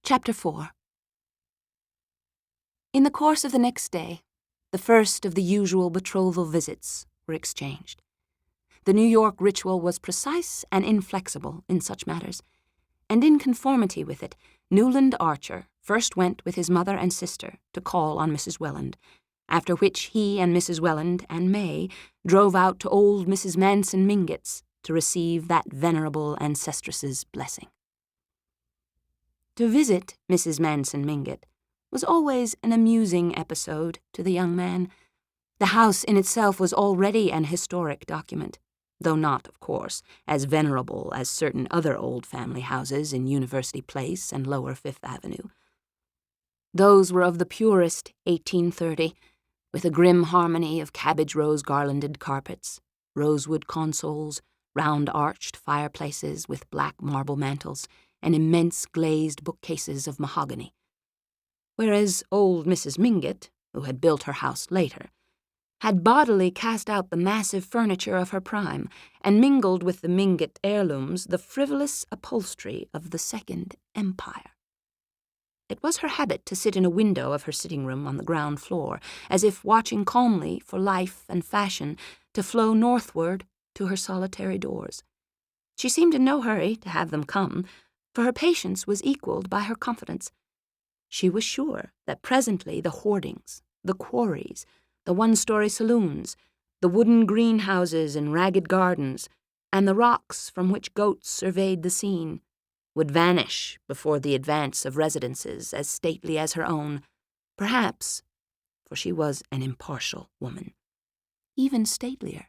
Chapter 4. In the course of the next day, the first of the usual betrothal visits were exchanged. The New York ritual was precise and inflexible in such matters, and in conformity with it, Newland Archer first went with his mother and sister to call on Mrs. Welland, after which he and Mrs. Welland and May drove out to old Mrs. Manson Mingott's to receive that venerable ancestress's blessing. To visit Mrs. Manson Mingott was always an amusing episode to the young man. The house in itself was already an historic document, though not, of course, as venerable as certain other old family houses in University Place and Lower Fifth Avenue. Those were of the purest 1830, with a grim harmony of cabbage-rose garlanded carpets, rosewood consoles, round-arched fireplaces with black marble mantels, and immense glazed bookcases of mahogany. Whereas old Mrs. Mingott, who had built her house later, had bodily cast out the massive furniture of her prime and mingled with the Mingott heirlooms the frivolous upholstery of the Second Empire. It was her habit to sit in a window of her sitting room on the ground floor, as if watching calmly for life and fashion to flow northward to her solitary doors. She seemed in no hurry to have them come, for her patience was equaled by her confidence. She was sure that presently the hoardings, the quarries, the one-story saloons, the wooden greenhouses and ragged gardens, and the rocks from which goats surveyed the scene, would vanish before the advance of residences as stately as her own, perhaps, for she was an impartial woman, even statelier,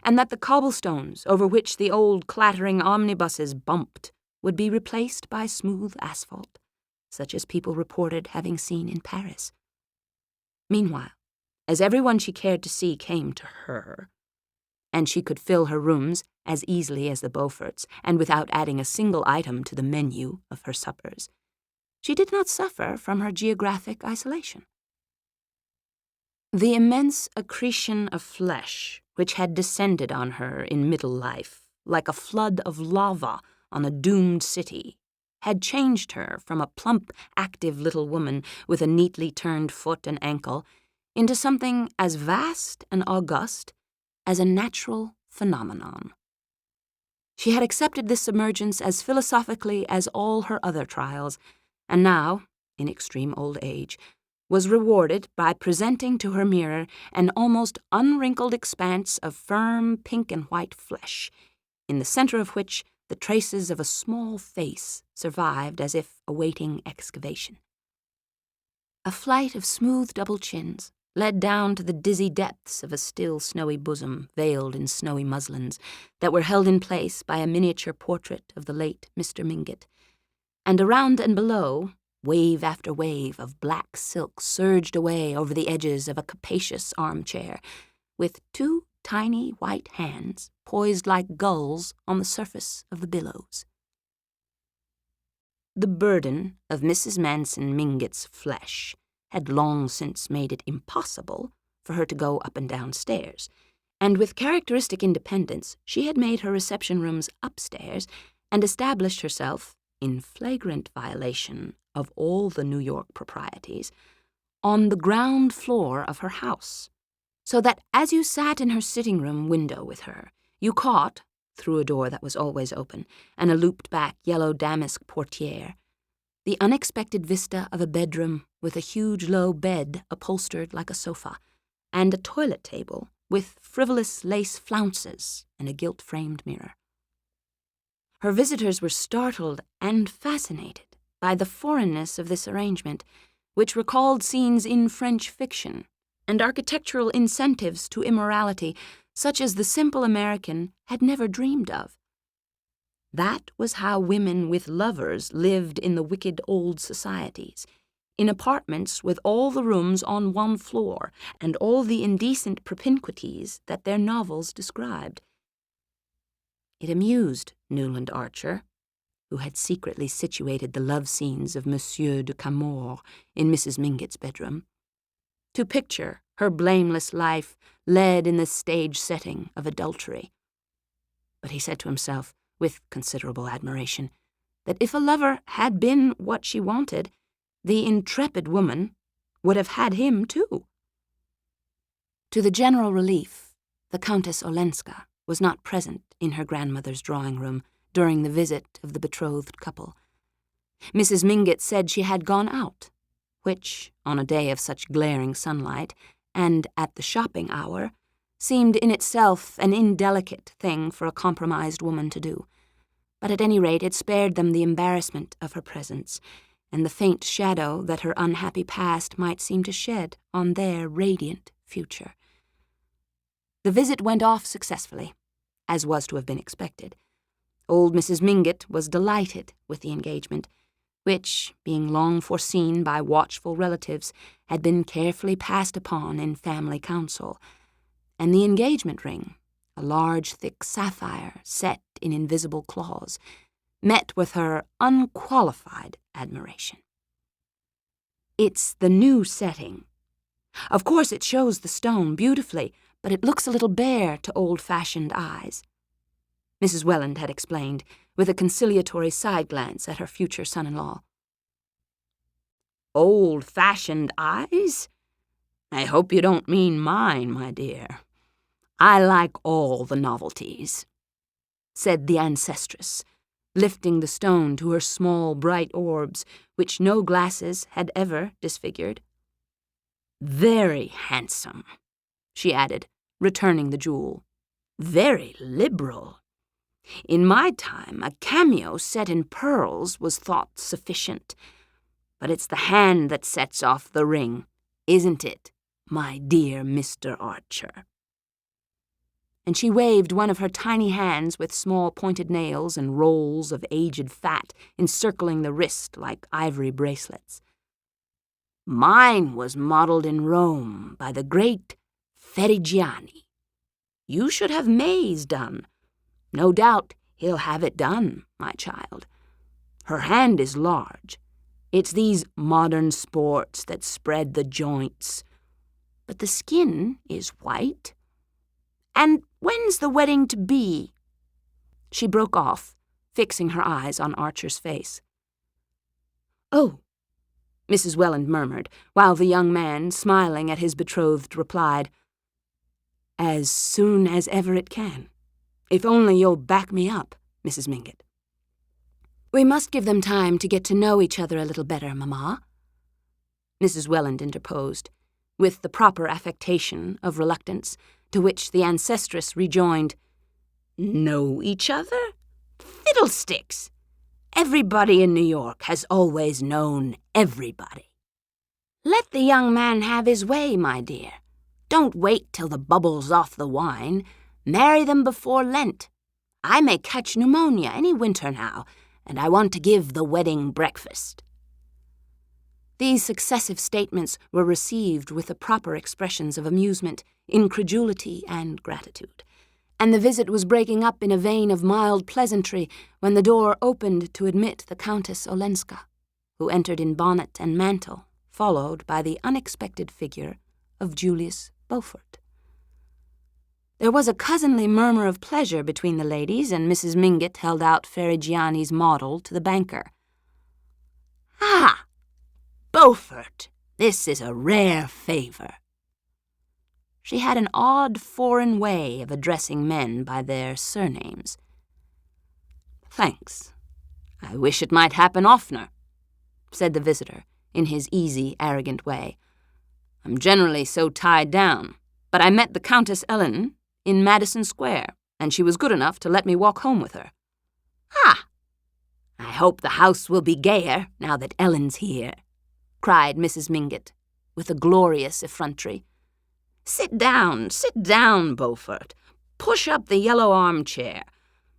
and that the cobblestones over which the old clattering omnibuses bumped would be replaced by smooth asphalt, such as people reported having seen in Paris. Meanwhile, as everyone she cared to see came to her, and she could fill her rooms as easily as the Beauforts, and without adding a single item to the menu of her suppers, she did not suffer from her geographic isolation. The immense accretion of flesh which had descended on her in middle life, like a flood of lava on a doomed city, had changed her from a plump, active little woman with a neatly turned foot and ankle into something as vast and august as a natural phenomenon. She had accepted this submergence as philosophically as all her other trials, and now, in extreme old age, was rewarded by presenting to her mirror an almost unwrinkled expanse of firm pink and white flesh, in the center of which the traces of a small face survived as if awaiting excavation. A flight of smooth double chins led down to the dizzy depths of a still snowy bosom veiled in snowy muslins that were held in place by a miniature portrait of the late Mr. Mingott, and around and below, wave after wave of black silk surged away over the edges of a capacious armchair, with two tiny white hands poised like gulls on the surface of the billows. The burden of Mrs. Manson Mingott's flesh had long since made it impossible for her to go up and down stairs, and with characteristic independence she had made her reception rooms upstairs and established herself, in flagrant violation of all the New York proprieties, on the ground floor of her house, so that as you sat in her sitting room window with her, you caught, through a door that was always open and a looped-back yellow damask portiere, the unexpected vista of a bedroom with a huge low bed upholstered like a sofa, and a toilet table with frivolous lace flounces and a gilt-framed mirror. Her visitors were startled and fascinated by the foreignness of this arrangement, which recalled scenes in French fiction and architectural incentives to immorality such as the simple American had never dreamed of. That was how women with lovers lived in the wicked old societies, in apartments with all the rooms on one floor and all the indecent propinquities that their novels described. It amused Newland Archer, who had secretly situated the love scenes of Monsieur de Camors in Mrs. Mingott's bedroom, to picture her blameless life led in the stage setting of adultery. But he said to himself, with considerable admiration, that if a lover had been what she wanted, the intrepid woman would have had him too. To the general relief, the Countess Olenska was not present in her grandmother's drawing-room during the visit of the betrothed couple. Mrs. Mingott said she had gone out, which, on a day of such glaring sunlight, and at the shopping hour, seemed in itself an indelicate thing for a compromised woman to do. But at any rate it spared them the embarrassment of her presence, and the faint shadow that her unhappy past might seem to shed on their radiant future. The visit went off successfully, as was to have been expected. Old Mrs. Mingott was delighted with the engagement, which, being long foreseen by watchful relatives, had been carefully passed upon in family council, and the engagement ring, a large thick sapphire set in invisible claws, met with her unqualified admiration. It's the new setting. Of course it shows the stone beautifully, but it looks a little bare to old-fashioned eyes, Mrs. Welland had explained, with a conciliatory side-glance at her future son-in-law. Old-fashioned eyes? I hope you don't mean mine, my dear. I like all the novelties, said the ancestress, lifting the stone to her small, bright orbs, which no glasses had ever disfigured. Very handsome, she added, returning the jewel. Very liberal. In my time, a cameo set in pearls was thought sufficient. But it's the hand that sets off the ring, isn't it, my dear Mr. Archer? And she waved one of her tiny hands with small pointed nails and rolls of aged fat encircling the wrist like ivory bracelets. Mine was modeled in Rome by the great Ferrigiani. You should have May's done. No doubt he'll have it done, my child. Her hand is large. It's these modern sports that spread the joints. But the skin is white. And when's the wedding to be? She broke off, fixing her eyes on Archer's face. Oh, Mrs. Welland murmured, while the young man, smiling at his betrothed, replied, As soon as ever it can. If only you'll back me up, Mrs. Mingott. We must give them time to get to know each other a little better, Mamma, Mrs. Welland interposed, with the proper affectation of reluctance, to which the ancestress rejoined, Know each other? Fiddlesticks! Everybody in New York has always known everybody. Let the young man have his way, my dear. Don't wait till the bubble's off the wine. Marry them before Lent. I may catch pneumonia any winter now, and I want to give the wedding breakfast. These successive statements were received with the proper expressions of amusement, incredulity, and gratitude, and the visit was breaking up in a vein of mild pleasantry when the door opened to admit the Countess Olenska, who entered in bonnet and mantle, followed by the unexpected figure of Julius Beaufort. There was a cousinly murmur of pleasure between the ladies, and Mrs. Mingott held out Ferrigiani's model to the banker. Ah, Beaufort, This is a rare favor." She had an odd foreign way of addressing men by their surnames. "Thanks. I wish it might happen oftener," said the visitor in his easy, arrogant way. "I'm generally so tied down, but I met the Countess Ellen in Madison Square, and she was good enough to let me walk home with her." "Ah! I hope the house will be gayer now that Ellen's here," cried Mrs. Mingott, with a glorious effrontery. Sit down, Beaufort. Push up the yellow armchair.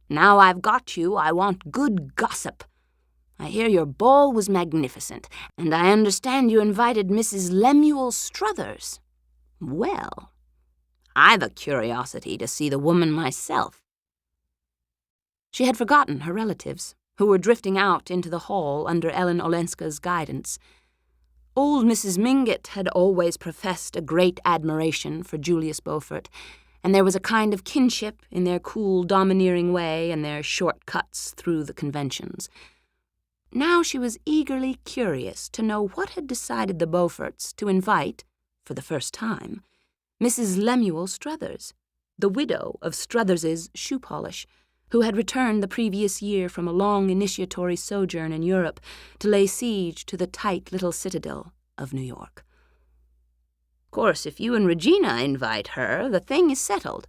Now I've got you, I want good gossip. I hear your ball was magnificent, and I understand you invited Mrs. Lemuel Struthers. Well, I've a curiosity to see the woman myself." She had forgotten her relatives, who were drifting out into the hall under Ellen Olenska's guidance. Old Mrs. Mingott had always professed a great admiration for Julius Beaufort, and there was a kind of kinship in their cool, domineering way and their short cuts through the conventions. Now she was eagerly curious to know what had decided the Beauforts to invite, for the first time, Mrs. Lemuel Struthers, the widow of Struthers's shoe polish, who had returned the previous year from a long initiatory sojourn in Europe to lay siege to the tight little citadel of New York. "Of course, if you and Regina invite her, the thing is settled.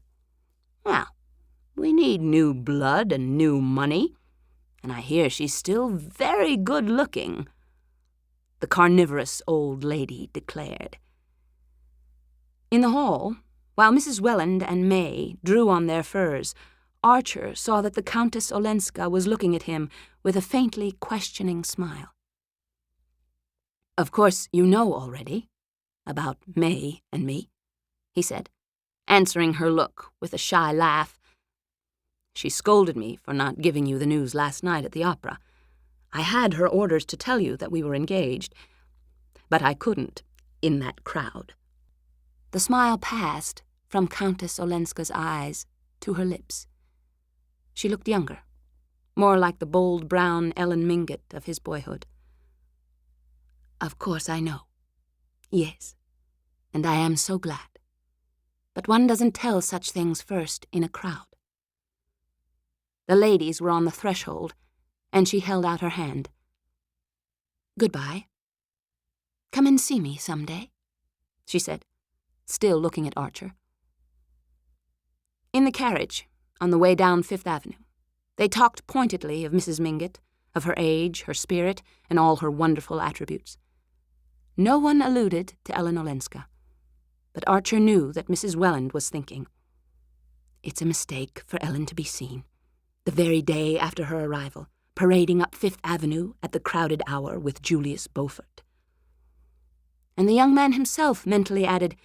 Well, we need new blood and new money, and I hear she's still very good-looking," the carnivorous old lady declared. In the hall, while Mrs. Welland and May drew on their furs, Archer saw that the Countess Olenska was looking at him with a faintly questioning smile. "Of course you know already about May and me," he said, answering her look with a shy laugh. "She scolded me for not giving you the news last night at the opera. I had her orders to tell you that we were engaged, but I couldn't in that crowd." The smile passed from Countess Olenska's eyes to her lips. She looked younger, more like the bold brown Ellen Mingott of his boyhood. "Of course I know. Yes, and I am so glad. But one doesn't tell such things first in a crowd." The ladies were on the threshold, and she held out her hand. "Goodbye. Come and see me some day," she said, still looking at Archer. In the carriage, on the way down Fifth Avenue, they talked pointedly of Mrs. Mingott, of her age, her spirit, and all her wonderful attributes. No one alluded to Ellen Olenska, but Archer knew that Mrs. Welland was thinking, "It's a mistake for Ellen to be seen, the very day after her arrival, parading up Fifth Avenue at the crowded hour with Julius Beaufort." And the young man himself mentally added,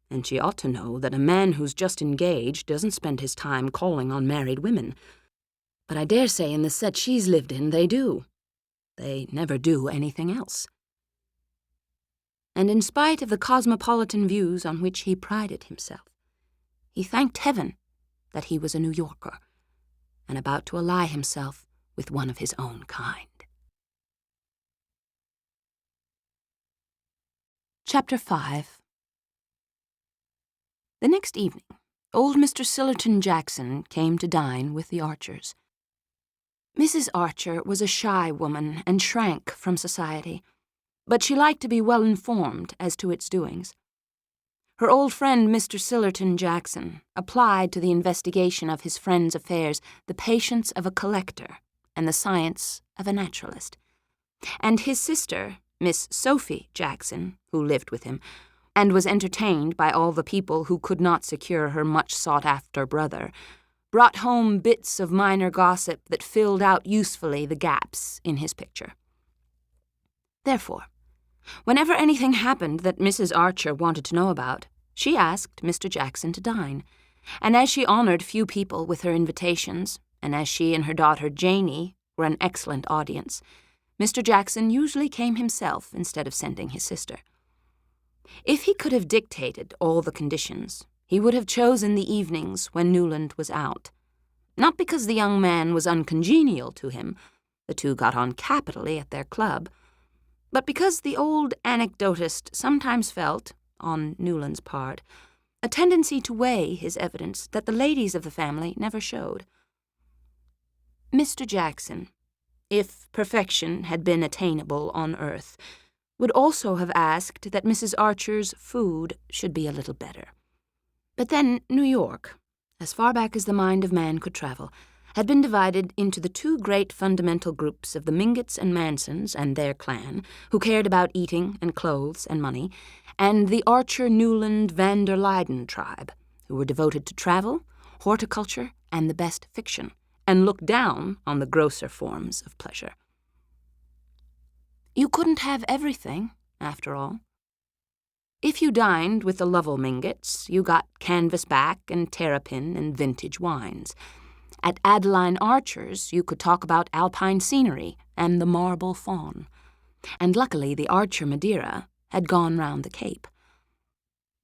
"And she ought to know that a man who's just engaged doesn't spend his time calling on married women. But I dare say in the set she's lived in they do. They never do anything else." And in spite of the cosmopolitan views on which he prided himself, he thanked heaven that he was a New Yorker and about to ally himself with one of his own kind. Chapter 5. The next evening, old Mr. Sillerton Jackson came to dine with the Archers. Mrs. Archer was a shy woman and shrank from society, but she liked to be well informed as to its doings. Her old friend Mr. Sillerton Jackson applied to the investigation of his friend's affairs the patience of a collector and the science of a naturalist, and his sister, Miss Sophie Jackson, who lived with him, and was entertained by all the people who could not secure her much-sought-after brother, brought home bits of minor gossip that filled out usefully the gaps in his picture. Therefore, whenever anything happened that Mrs. Archer wanted to know about, she asked Mr. Jackson to dine, and as she honored few people with her invitations, and as she and her daughter Janey were an excellent audience, Mr. Jackson usually came himself instead of sending his sister. If he could have dictated all the conditions, he would have chosen the evenings when Newland was out. Not because the young man was uncongenial to him, the two got on capitally at their club, But because the old anecdotist sometimes felt, on Newland's part, a tendency to weigh his evidence that the ladies of the family never showed. Mr. Jackson, if perfection had been attainable on earth, would also have asked that Mrs. Archer's food should be a little better. But then New York, as far back as the mind of man could travel, had been divided into the two great fundamental groups of the Mingotts and Mansons and their clan, who cared about eating and clothes and money, and the Archer-Newland-Van der Luyden tribe, who were devoted to travel, horticulture, and the best fiction, and looked down on the grosser forms of pleasure. You couldn't have everything, after all. If you dined with the Lovell Mingotts, you got canvas-back and terrapin and vintage wines. At Adeline Archer's, you could talk about alpine scenery and the marble faun. And luckily, the Archer Madeira had gone round the Cape.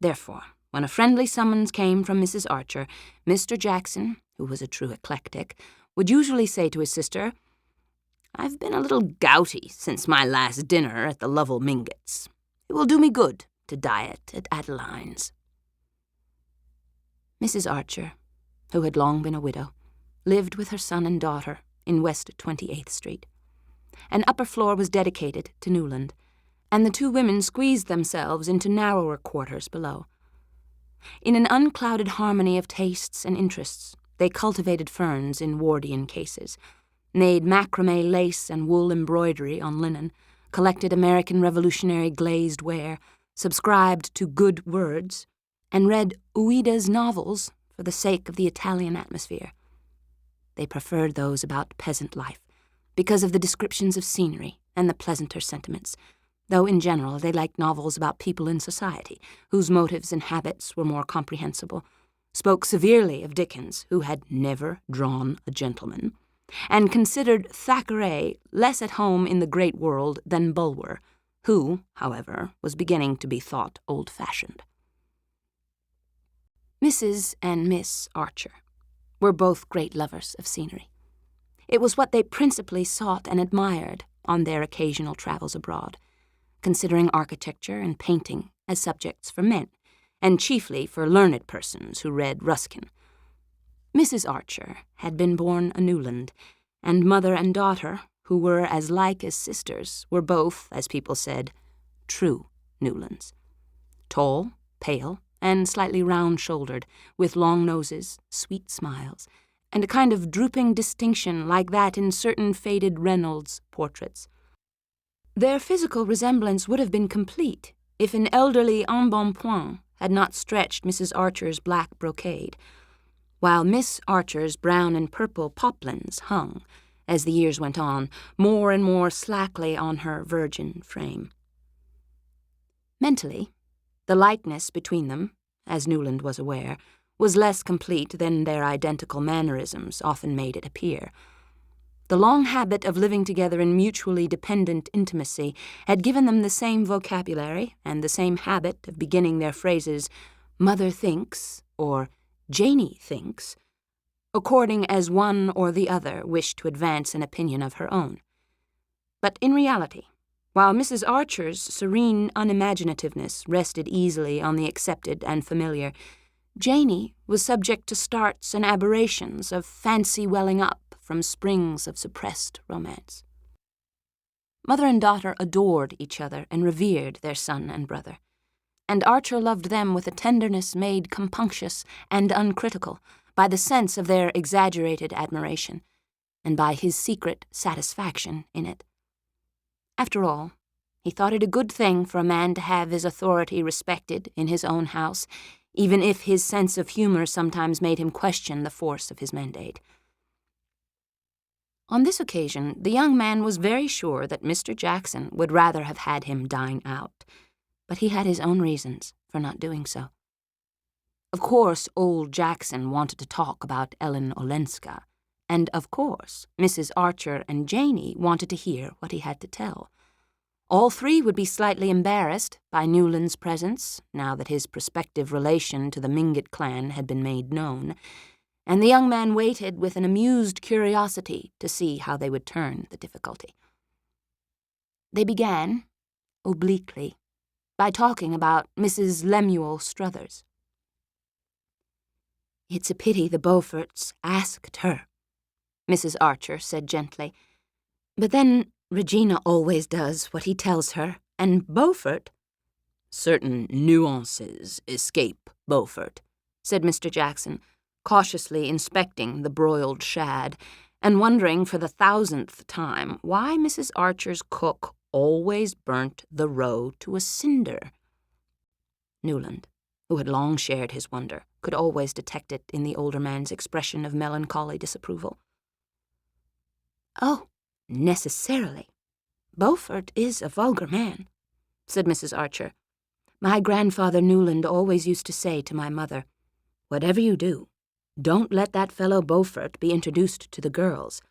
Therefore, when a friendly summons came from Mrs. Archer, Mr. Jackson, who was a true eclectic, would usually say to his sister, "I've been a little gouty since my last dinner at the Lovell Mingotts. It will do me good to diet at Adeline's." Mrs. Archer, who had long been a widow, lived with her son and daughter in West 28th Street. An upper floor was dedicated to Newland, and the two women squeezed themselves into narrower quarters below. In an unclouded harmony of tastes and interests, they cultivated ferns in Wardian cases, made macrame lace and wool embroidery on linen, collected American Revolutionary glazed ware, subscribed to Good Words, and read Ouida's novels for the sake of the Italian atmosphere. They preferred those about peasant life, because of the descriptions of scenery and the pleasanter sentiments, though in general they liked novels about people in society, whose motives and habits were more comprehensible, spoke severely of Dickens, who had never drawn a gentleman, and considered Thackeray less at home in the great world than Bulwer, who, however, was beginning to be thought old-fashioned. Mrs. and Miss Archer were both great lovers of scenery. It was what they principally sought and admired on their occasional travels abroad, considering architecture and painting as subjects for men, and chiefly for learned persons who read Ruskin. Mrs. Archer had been born a Newland, and mother and daughter, who were as like as sisters, were both, as people said, true Newlands. Tall, pale, and slightly round-shouldered, with long noses, sweet smiles, and a kind of drooping distinction like that in certain faded Reynolds portraits. Their physical resemblance would have been complete if an elderly embonpoint had not stretched Mrs. Archer's black brocade, while Miss Archer's brown and purple poplins hung, as the years went on, more and more slackly on her virgin frame. Mentally, the likeness between them, as Newland was aware, was less complete than their identical mannerisms often made it appear. The long habit of living together in mutually dependent intimacy had given them the same vocabulary and the same habit of beginning their phrases, "Mother thinks," or "Janey thinks," according as one or the other wished to advance an opinion of her own. But in reality, while Mrs. Archer's serene unimaginativeness rested easily on the accepted and familiar, Janey was subject to starts and aberrations of fancy welling up from springs of suppressed romance. Mother and daughter adored each other and revered their son and brother, and Archer loved them with a tenderness made compunctious and uncritical by the sense of their exaggerated admiration, and by his secret satisfaction in it. After all, he thought it a good thing for a man to have his authority respected in his own house, even if his sense of humor sometimes made him question the force of his mandate. On this occasion, the young man was very sure that Mr. Jackson would rather have had him dine out, but he had his own reasons for not doing so. Of course, old Jackson wanted to talk about Ellen Olenska, and of course, Mrs. Archer and Janey wanted to hear what he had to tell. All three would be slightly embarrassed by Newland's presence, now that his prospective relation to the Mingott clan had been made known, and the young man waited with an amused curiosity to see how they would turn the difficulty. They began, obliquely, by talking about Mrs. Lemuel Struthers. "It's a pity the Beauforts asked her," Mrs. Archer said gently. "But then Regina always does what he tells her, and Beaufort—" "Certain nuances escape Beaufort," said Mr. Jackson, cautiously inspecting the broiled shad, and wondering for the 1,000th time why Mrs. Archer's cook always burnt the roe to a cinder. Newland, who had long shared his wonder, could always detect it in the older man's expression of melancholy disapproval. "Oh, necessarily. Beaufort is a vulgar man," said Mrs. Archer. "My grandfather Newland always used to say to my mother, 'Whatever you do, don't let that fellow Beaufort be introduced to the girls.'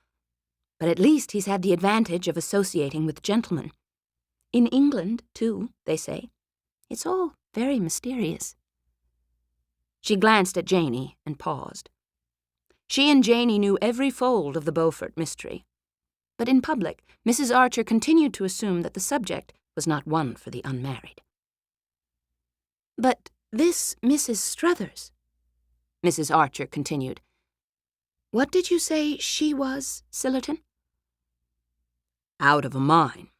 But at least he's had the advantage of associating with gentlemen. In England, too, they say. It's all very mysterious." She glanced at Janey and paused. She and Janey knew every fold of the Beaufort mystery. But in public, Mrs. Archer continued to assume that the subject was not one for the unmarried. "But this Mrs. Struthers," Mrs. Archer continued. "What did you say she was, Sillerton?" "Out of a mine,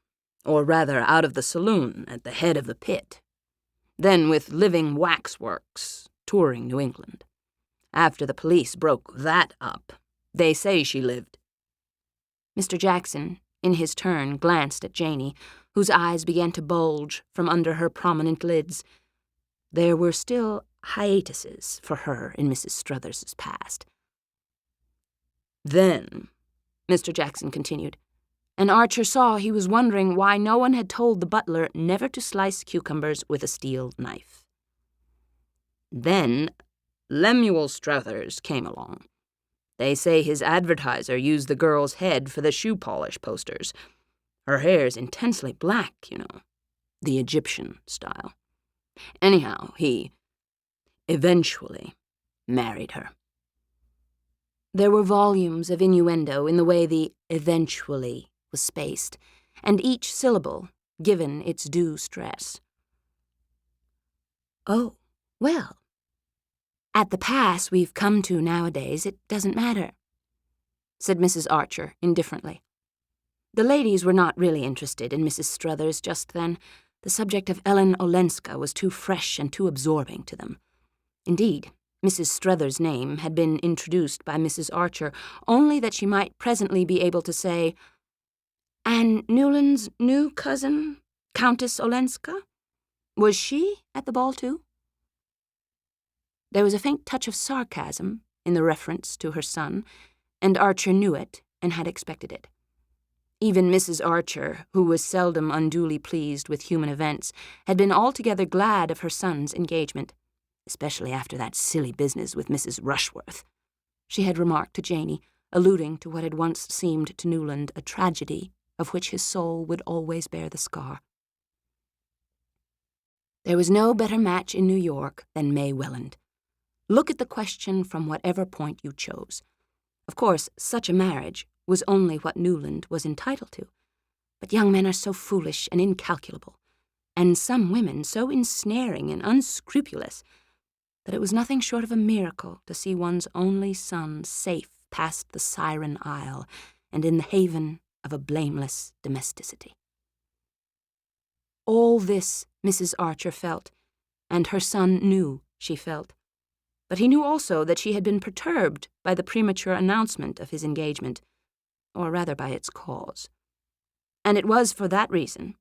or rather out of the saloon at the head of the pit. Then with living waxworks, touring New England. After the police broke that up, they say she lived." Mr. Jackson, in his turn, glanced at Janey, whose eyes began to bulge from under her prominent lids. There were still hiatuses for her in Mrs. Struthers's past. "Then," Mr. Jackson continued, and Archer saw he was wondering why no one had told the butler never to slice cucumbers with a steel knife. "Then Lemuel Struthers came along. They say his advertiser used the girl's head for the shoe polish posters. Her hair's intensely black, you know, the Egyptian style. Anyhow, he eventually married her." There were volumes of innuendo in the way the "eventually" was spaced, and each syllable given its due stress. "Oh, well, at the pass we've come to nowadays, it doesn't matter," said Mrs. Archer indifferently. The ladies were not really interested in Mrs. Struthers just then. The subject of Ellen Olenska was too fresh and too absorbing to them. Indeed, Mrs. Struthers' name had been introduced by Mrs. Archer only that she might presently be able to say, "Anne Newland's new cousin, Countess Olenska? Was she at the ball too?" There was a faint touch of sarcasm in the reference to her son, and Archer knew it and had expected it. Even Mrs. Archer, who was seldom unduly pleased with human events, had been altogether glad of her son's engagement, especially after that silly business with Mrs. Rushworth, she had remarked to Janey, alluding to what had once seemed to Newland a tragedy of which his soul would always bear the scar. There was no better match in New York than May Welland. Look at the question from whatever point you chose. Of course, such a marriage was only what Newland was entitled to, but young men are so foolish and incalculable, and some women so ensnaring and unscrupulous, that it was nothing short of a miracle to see one's only son safe past the Siren Isle and in the haven of a blameless domesticity. All this Mrs. Archer felt, and her son knew she felt. But he knew also that she had been perturbed by the premature announcement of his engagement, or rather by its cause. And it was for that reason,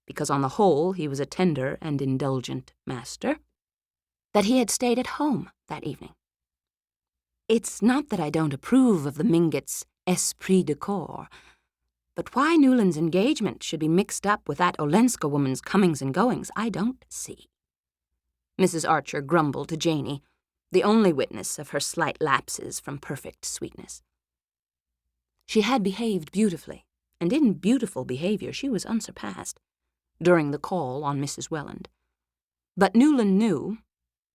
because on the whole he was a tender and indulgent master, that he had stayed at home that evening. It's not that I don't approve of the Mingotts' esprit de corps, but why Newland's engagement should be mixed up with that Olenska woman's comings and goings, I don't see. Mrs. Archer grumbled to Janey, the only witness of her slight lapses from perfect sweetness. She had behaved beautifully, and in beautiful behavior she was unsurpassed, during the call on Mrs. Welland. But Newland knew,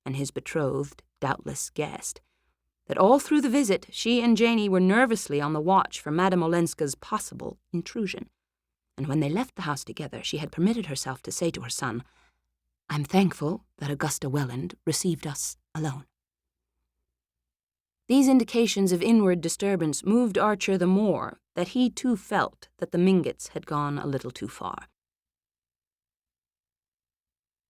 and his betrothed doubtless guessed, that all through the visit she and Janey were nervously on the watch for Madame Olenska's possible intrusion. and when they left the house together, she had permitted herself to say to her son, "I'm thankful that Augusta Welland received us alone." These indications of inward disturbance moved Archer the more that he too felt that the Mingotts had gone a little too far.